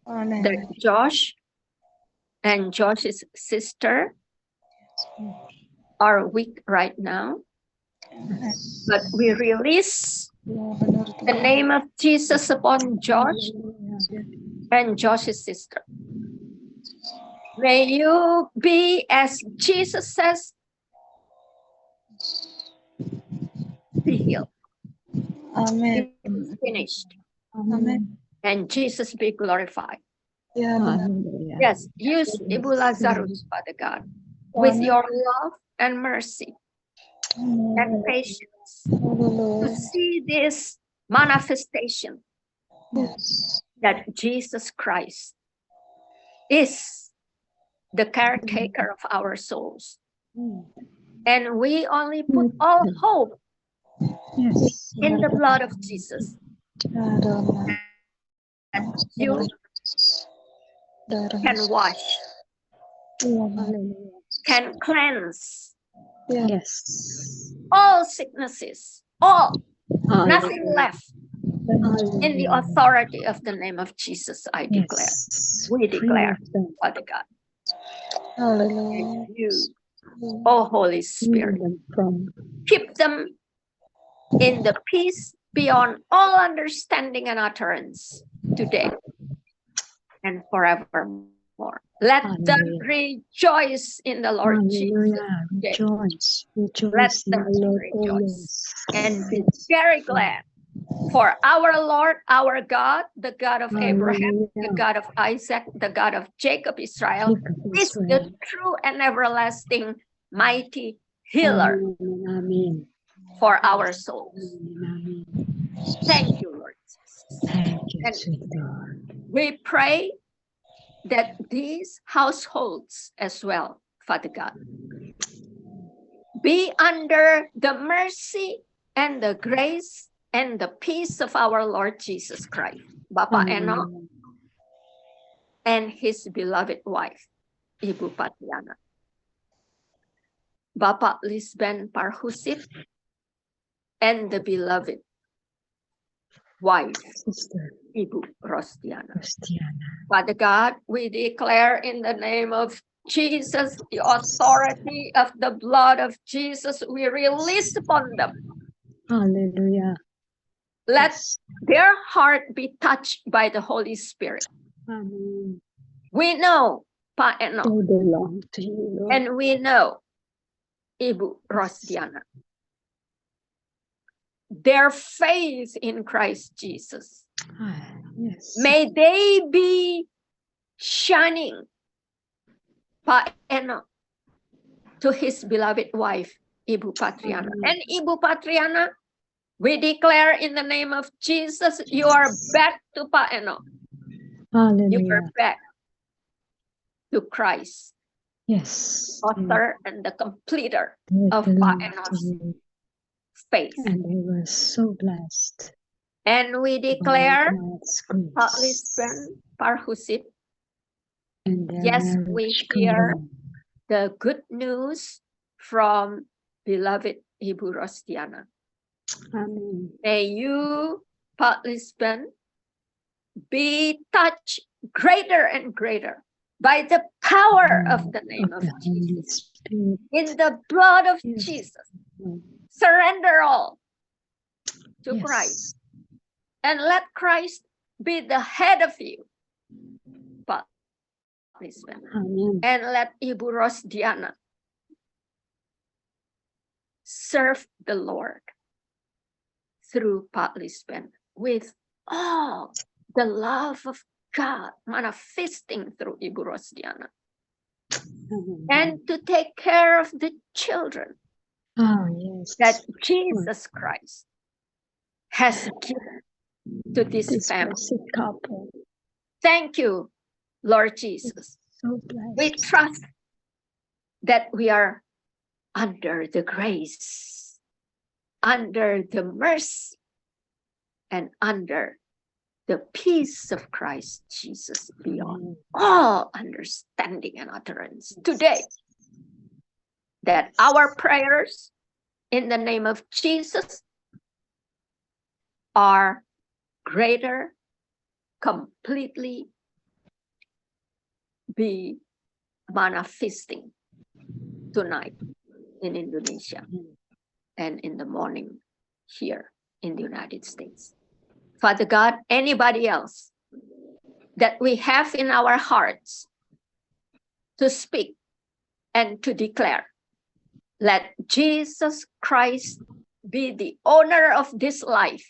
That Josh and Josh's sister are weak right now, but we release the name of Jesus upon Josh and Josh's sister. May you be, as Jesus says, be healed. Amen. It's finished. Amen. And Jesus be glorified. Hallelujah. Yes, use Ibu Lazarus, Father God, with your love and mercy and patience to see this manifestation that Jesus Christ is the caretaker of our souls. And we only put all hope Yes. in the blood of Jesus. You can wash, Hallelujah. can cleanse Yes. all sicknesses, all, nothing Hallelujah. left. In the authority of the name of Jesus, I declare. Yes. We declare, Free them. Father God, Hallelujah. you, oh Holy Free Spirit, them from keep them in the peace beyond all understanding and utterance today and forevermore. Let them Hallelujah. rejoice in the Lord Jesus Hallelujah. today. Rejoice. Let Rejoice in them the Lord rejoice always. and be very glad. For our Lord, our God, the God of Abraham, the Hallelujah. God of Isaac, the God of Jacob, Israel, Jacob is Israel. the true and everlasting mighty healer Amen. Amen. for our souls. Amen. Thank you, Lord Jesus. Thank you, And sweet Lord. we pray that these households as well, Father God, be under the mercy and the grace and the peace of our Lord Jesus Christ, Bapak Enoch, Hallelujah. and his beloved wife, Ibu Patiana, Bapak Lisben Parhusit, and the beloved wife, Sister Ibu Rostiana. Christiana. Father God, we declare in the name of Jesus, the authority of the blood of Jesus, we release upon them. Hallelujah. Let Yes. their heart be touched by the Holy Spirit. Amen. We know, Pa Enoch, They belong to you, Lord. and we know, Ibu Rosdiana. Their faith in Christ Jesus. Yes. May they be shining, Pa Enoch, to his beloved wife, Ibu Patriana. Amen. And Ibu Patriana, we declare in the name of Jesus, you are back to Pak Eno. You Hallelujah. are back to Christ, Yes. author and the completer They of belong Pak to Eno's you, faith. and they were so blessed And we by declare God's Pak grace. Lisben Parhusit, And their yes, we marriage hear going on. the good news from beloved Ibu Rostiana. Amen. May you, Pak Lisben, be touched greater and greater by the power of the name of the Holy Jesus. Spirit. In the blood of Yes. Jesus, Lord. surrender all to Yes. Christ and let Christ be the head of you, Pak Lisben. Amen. And let Ibu Rosdiana serve the Lord through Pak Lisben with all the love of God manifesting through Ibu Rosdiana, Amen. and to take care of the children Oh, yes. that Jesus Christ has given to this This family. blessed couple. Thank you, Lord Jesus. So blessed. We trust that we are under the grace, under the mercy, and under the peace of Christ Jesus beyond all understanding and utterance. Today, that our prayers in the name of Jesus are greater, completely be manifesting tonight in Indonesia and in the morning here in the United States. Father God, anybody else that we have in our hearts to speak and to declare, let Jesus Christ be the owner of this life,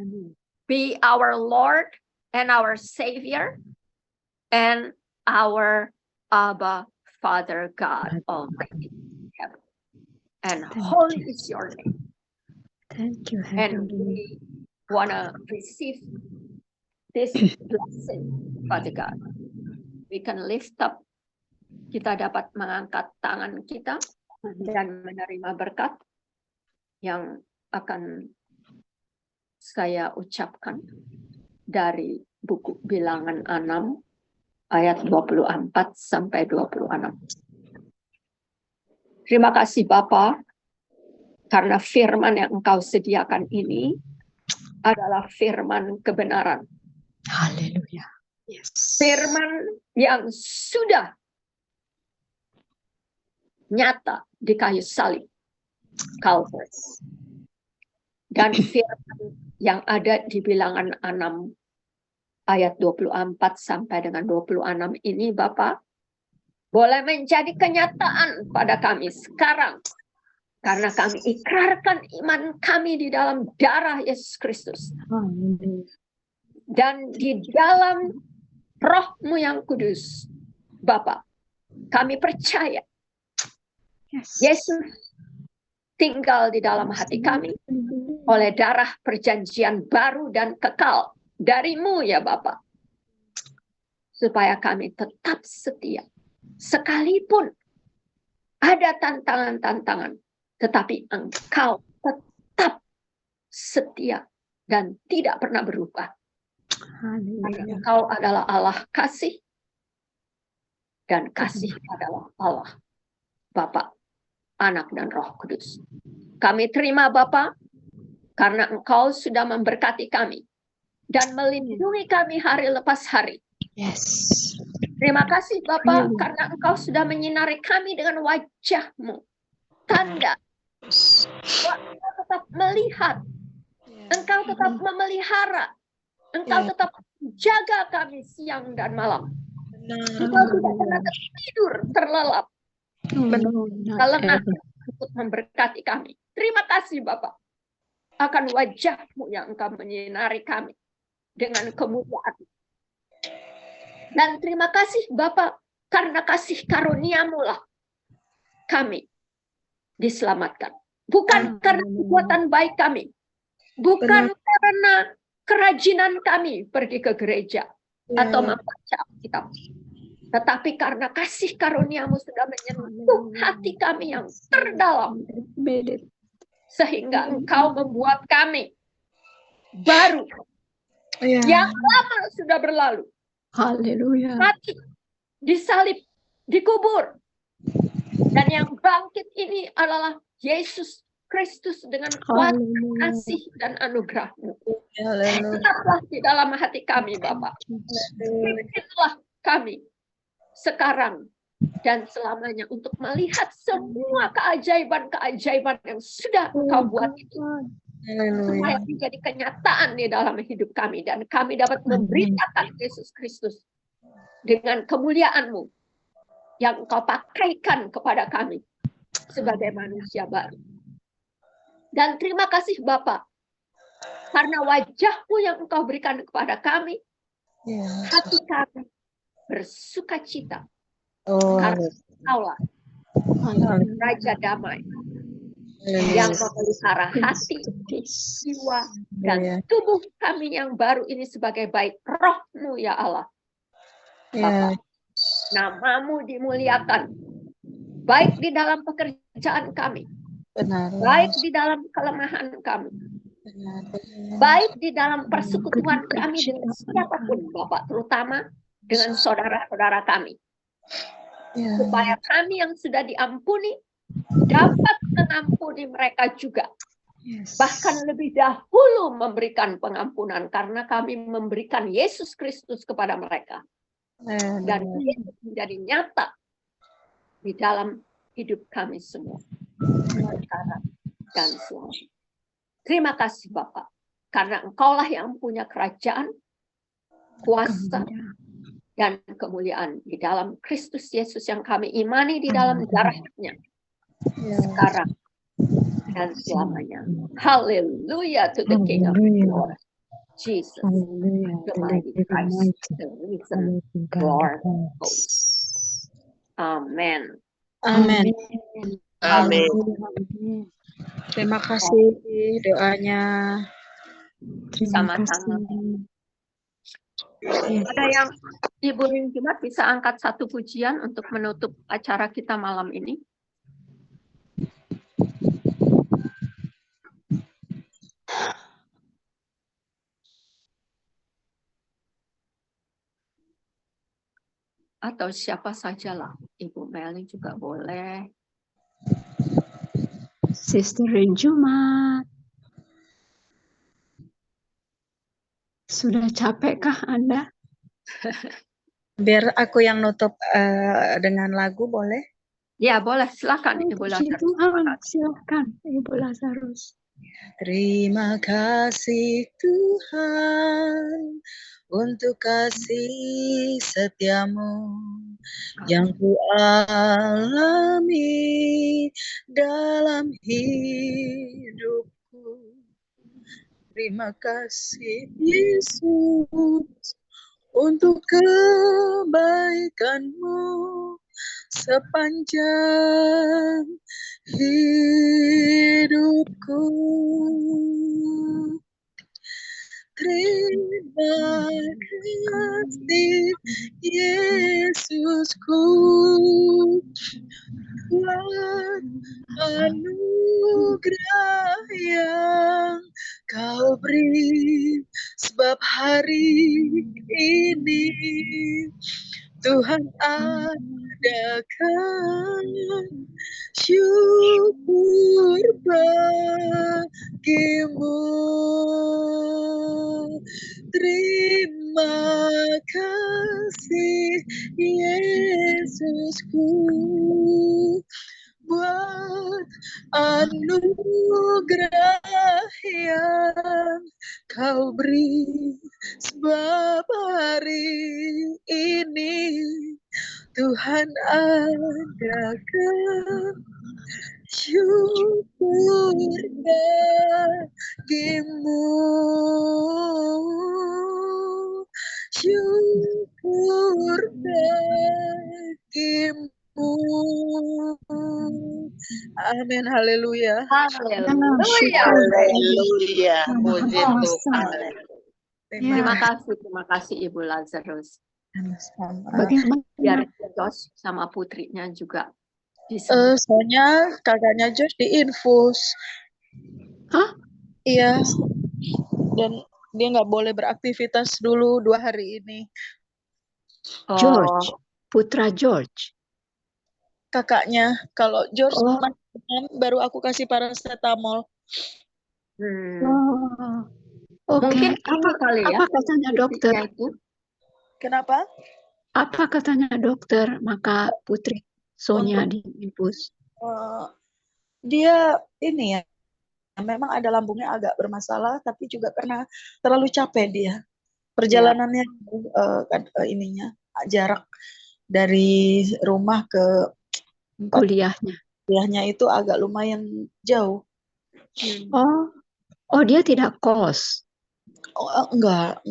Amen. be our Lord and our Savior and our Abba Father God Almighty in heaven. And Thank holy you. is your name. Thank you, And Heavenly. we want to receive this blessing, Father God. We can lift up, kita dapat mengangkat tangan kita dan menerima berkat yang akan saya ucapkan dari buku Bilangan 6 ayat 24 sampai 26. Terima kasih Bapa, karena firman yang Engkau sediakan ini adalah firman kebenaran. Haleluya. Yes. Firman yang sudah nyata di kayu salib Calvary. Dan firman yang ada di Bilangan 6 ayat 24 sampai dengan 26 ini Bapak boleh menjadi kenyataan pada kami sekarang. Karena kami ikrarkan iman kami di dalam darah Yesus Kristus. Haleluya. Dan di dalam Roh-Mu yang kudus, Bapak, kami percaya Yes. Yesus tinggal di dalam hati kami oleh darah perjanjian baru dan kekal dari-Mu ya Bapak. Supaya kami tetap setia. Sekalipun ada tantangan-tantangan, tetapi Engkau tetap setia dan tidak pernah berubah. Karena Haleluya. Engkau adalah Allah kasih, dan kasih adalah Allah, Bapa, Anak, dan Roh Kudus. Kami terima Bapa, karena Engkau sudah memberkati kami dan melindungi kami hari lepas hari. Yes. Terima kasih Bapa, karena Engkau sudah menyinari kami dengan wajah-Mu. Tanda bahwa Engkau tetap melihat, Engkau tetap memelihara, Engkau tetap jaga kami siang dan malam. Engkau tidak pernah tertidur, terlelap, kelelahan untuk memberkati kami. Terima kasih Bapak, akan wajah-Mu yang Engkau menyinari kami dengan kemuliaan. Dan terima kasih Bapak, karena kasih karunia-Mu lah kami diselamatkan. Bukan karena perbuatan baik kami. Bukan karena kerajinan kami pergi ke gereja atau membaca Alkitab. Tetapi karena kasih karuniamu sudah menyentuh hati kami yang terdalam. Sehingga engkau membuat kami baru. Yang lama sudah berlalu. Haleluya. Mati, disalib, dikubur. Dan yang bangkit ini adalah Yesus Kristus dengan kuat kasih dan anugerah-Mu. Tetaplah di dalam hati kami, Bapak. Pimpinlah kami sekarang dan selamanya untuk melihat semua keajaiban-keajaiban yang sudah Engkau buat itu. Supaya menjadi kenyataan di dalam hidup kami. Dan kami dapat memberitakan Yesus Kristus dengan kemuliaan-Mu yang Engkau pakaikan kepada kami sebagai manusia baru. Dan terima kasih Bapa, karena wajah-Mu yang Engkau berikan kepada kami, hati kami bersuka cita. Karena Engkaulah Raja Damai yang memelihara hati, jiwa, dan tubuh kami yang baru ini sebagai baik roh-Mu ya Allah. Bapa, nama-Mu dimuliakan, baik di dalam pekerjaan kami, baik di dalam kelemahan kami, baik di dalam persekutuan kami dengan siapapun, Bapak, terutama dengan saudara-saudara kami. Supaya kami yang sudah diampuni dapat mengampuni mereka juga. Bahkan lebih dahulu memberikan pengampunan karena kami memberikan Yesus Kristus kepada mereka. Dan ini menjadi nyata di dalam hidup kami semua. Sekarang dan selamanya. Terima kasih Bapak. Karena Engkaulah yang punya kerajaan, kuasa, dan kemuliaan di dalam Kristus Yesus yang kami imani di dalam darah-Nya. Sekarang dan selamanya. Hallelujah to the King of Glory. Jesus, the mighty Christ, the risen Lord of hosts. Amen. Amin. Amin. Terima kasih doanya. Sama-sama. Ada yang Ibu Ringkimat bisa angkat satu pujian untuk menutup acara kita malam ini? Atau siapa sajalah, Ibu Meli juga boleh. Sister Rinjumat. Sudah capekkah Anda? Biar aku yang nutup dengan lagu, boleh? Ya, boleh. Silakan Ibu Lazarus. Tuhan, silakan Ibu Lazarus. Terima kasih Tuhan untuk kasih setiamu yang ku alami dalam hidupku. Terima kasih Yesus untuk kebaikan-Mu sepanjang hidupku. Terima kasih Yesusku buat anugerah yang Kau beri, sebab hari ini Tuhan adakan syukur bagimu. Terima kasih Yesusku buat anugerah yang Kau beri, sebab hari ini Tuhan adakan syukur bagimu. Syukur bagimu. Amin. Haleluya. Haleluya. Haleluya. Puji Awesome. Tuhan. Terima Terima kasih Ibu Lazarus. kasih. Bagaimana? Biar Josh sama putrinya juga disembuhkan. Soalnya kakaknya Josh diinfus. Hah? Iya. Dan dia nggak boleh beraktivitas dulu 2 hari ini. George, putra George. Kakaknya, kalau George Oh. baru aku kasih paracetamol. Oh. Oke. Mungkin ini kali ya. Apa katanya dokter? putrinya itu. Kenapa? Apa katanya dokter? Maka putri Sonia diinfus. Dia ini ya, memang ada lambungnya agak bermasalah, tapi juga karena terlalu capek dia. Perjalanannya ininya jarak dari rumah ke tempat kuliahnya itu agak lumayan jauh. Oh, dia tidak kos. Enggak.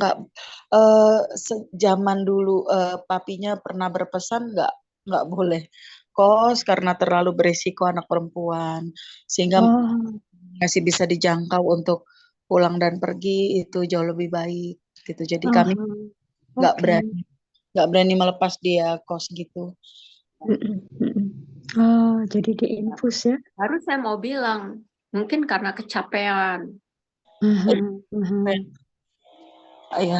Sejaman dulu papinya pernah berpesan enggak boleh kos karena terlalu berisiko anak perempuan, sehingga masih bisa dijangkau untuk pulang dan pergi itu jauh lebih baik gitu. Jadi kami enggak berani melepas dia kos gitu. Oh, jadi diinfus ya? Harus saya mau bilang, mungkin karena kecapean. Iya.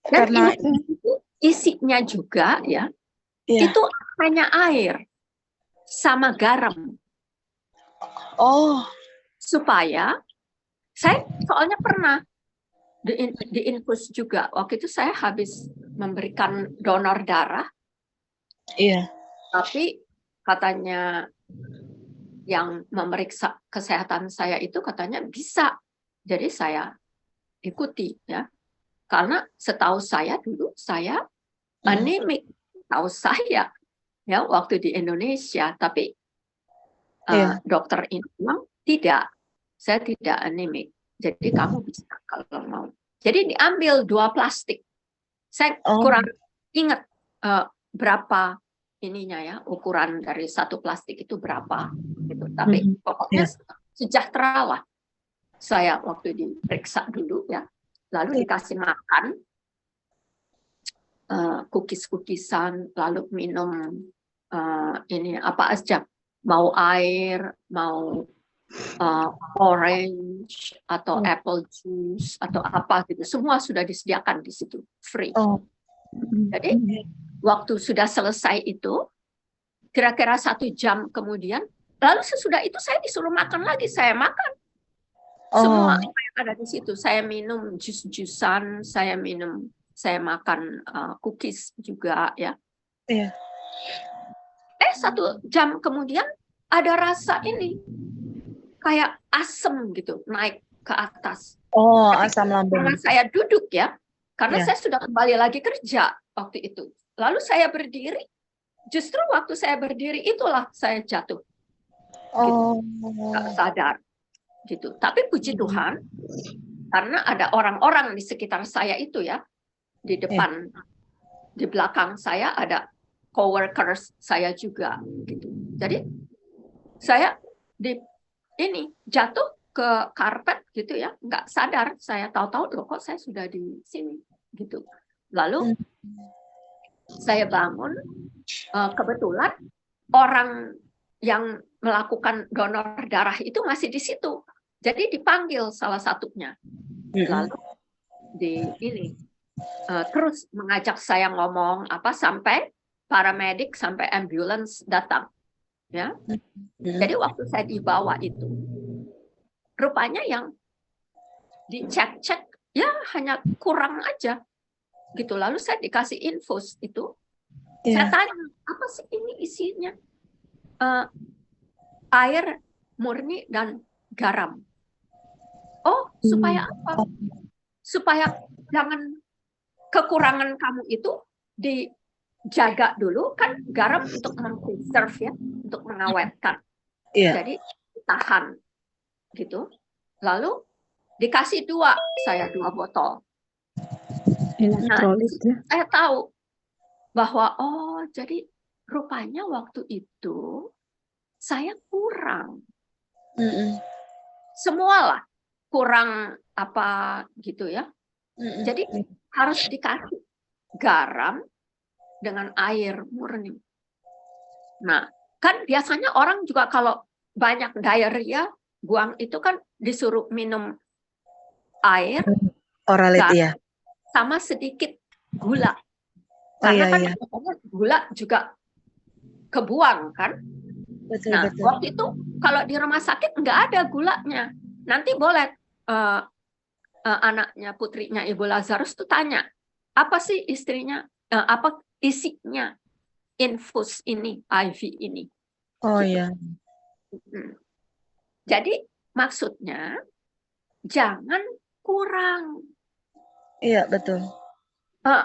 Dan Karena itu isinya juga ya, itu hanya air sama garam. Oh, supaya saya soalnya pernah diinfus juga. Waktu itu saya habis memberikan donor darah. Iya. Tapi katanya yang memeriksa kesehatan saya itu katanya bisa. Jadi saya ikuti ya. Karena setahu saya dulu saya anemik. Tahu saya ya waktu di Indonesia, tapi dokter ini bilang tidak. Saya tidak anemik. Jadi kamu bisa kalau mau. Jadi diambil 2 plastik. Saya kurang ingat berapa ininya ya, ukuran dari 1 plastik itu berapa gitu. Tapi pokoknya sejahtera lah. Saya waktu diperiksa dulu ya, lalu dikasih makan cookies-cookisan, lalu minum ini apa aja, mau air, mau orange atau apple juice atau apa gitu, semua sudah disediakan di situ free. Jadi waktu sudah selesai itu, kira-kira 1 jam kemudian, lalu sesudah itu saya disuruh makan lagi, saya makan semua yang ada di situ. Saya minum jus-jusan, saya makan cookies juga ya. 1 jam kemudian ada rasa ini kayak asam gitu naik ke atas. Asam lambung. Karena saya duduk ya, karena saya sudah kembali lagi kerja waktu itu. Lalu saya berdiri, justru waktu saya berdiri itulah saya jatuh. Gitu. Nggak sadar. Gitu. Tapi puji Tuhan, karena ada orang-orang di sekitar saya itu ya, di depan, di belakang saya ada coworkers saya juga. Gitu. Jadi saya jatuh ke karpet gitu ya, nggak sadar. Saya tahu-tahu loh kok saya sudah di sini gitu. Lalu saya bangun, kebetulan orang yang melakukan donor darah itu masih di situ. Jadi dipanggil salah satunya. Lalu terus mengajak saya ngomong apa sampai paramedik sampai ambulans datang. Ya. Jadi waktu saya dibawa itu, rupanya yang dicek-cek ya hanya kurang aja. Gitu. Lalu saya dikasih infus itu. Saya tanya, apa sih ini isinya? Air murni dan garam. Oh, supaya apa? Supaya jangan kekurangan kamu itu dijaga dulu, kan garam untuk mengpreserve ya, untuk mengawetkan. Jadi tahan gitu. Lalu dikasih 2 botol. Elektrolit ya. Saya tahu bahwa jadi rupanya waktu itu saya kurang. Mm-mm. Semualah kurang apa gitu ya. Mm-mm. Jadi harus dikasih garam dengan air murni. Nah, kan biasanya orang juga kalau banyak diarrhea, buang itu kan disuruh minum air, Oralit garam, ya. sama sedikit gula. Oh Karena iya kan iya. gula juga kebuang kan. Betul Nah, betul. waktu itu kalau di rumah sakit nggak ada gulanya. Nanti boleh anaknya, putrinya Ibu Lazarus tuh tanya, apa sih istrinya, apa isinya infus ini, IV ini. Oh Gitu. iya. Jadi maksudnya jangan kurang Iya betul.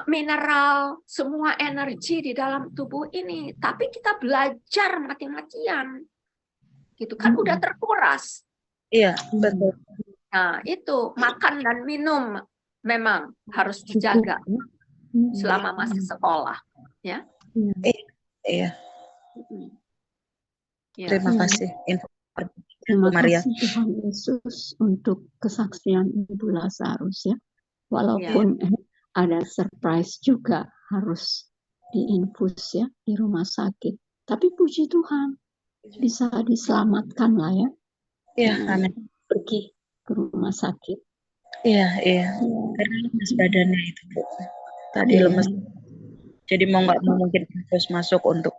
mineral, semua energi di dalam tubuh ini, tapi kita belajar mati-matian, gitu kan udah terkuras. Iya betul. Nah itu makan dan minum memang harus dijaga selama masih sekolah, ya. Iya. Ya. Terima kasih info Terima Maria. kasih Tuhan Yesus untuk kesaksian Ibu Lazarus ya. Walaupun ada surprise juga harus diinfus ya di rumah sakit. Tapi puji Tuhan bisa diselamatkan lah ya. Iya, amin. Pergi ke rumah sakit. Iya, iya. Karena lemas badannya itu, Bu. Tadi lemas. Jadi mau nggak mau mungkin harus masuk untuk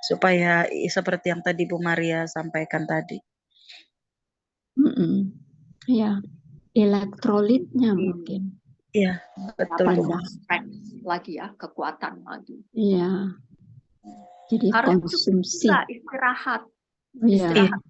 supaya seperti yang tadi Bu Maria sampaikan tadi. Ya, elektrolitnya mungkin. Iya, betul Bu. Lagi ya, kekuatan lagi. Iya. Jadi harus konsumsi. istirahat. Iya. Istirahat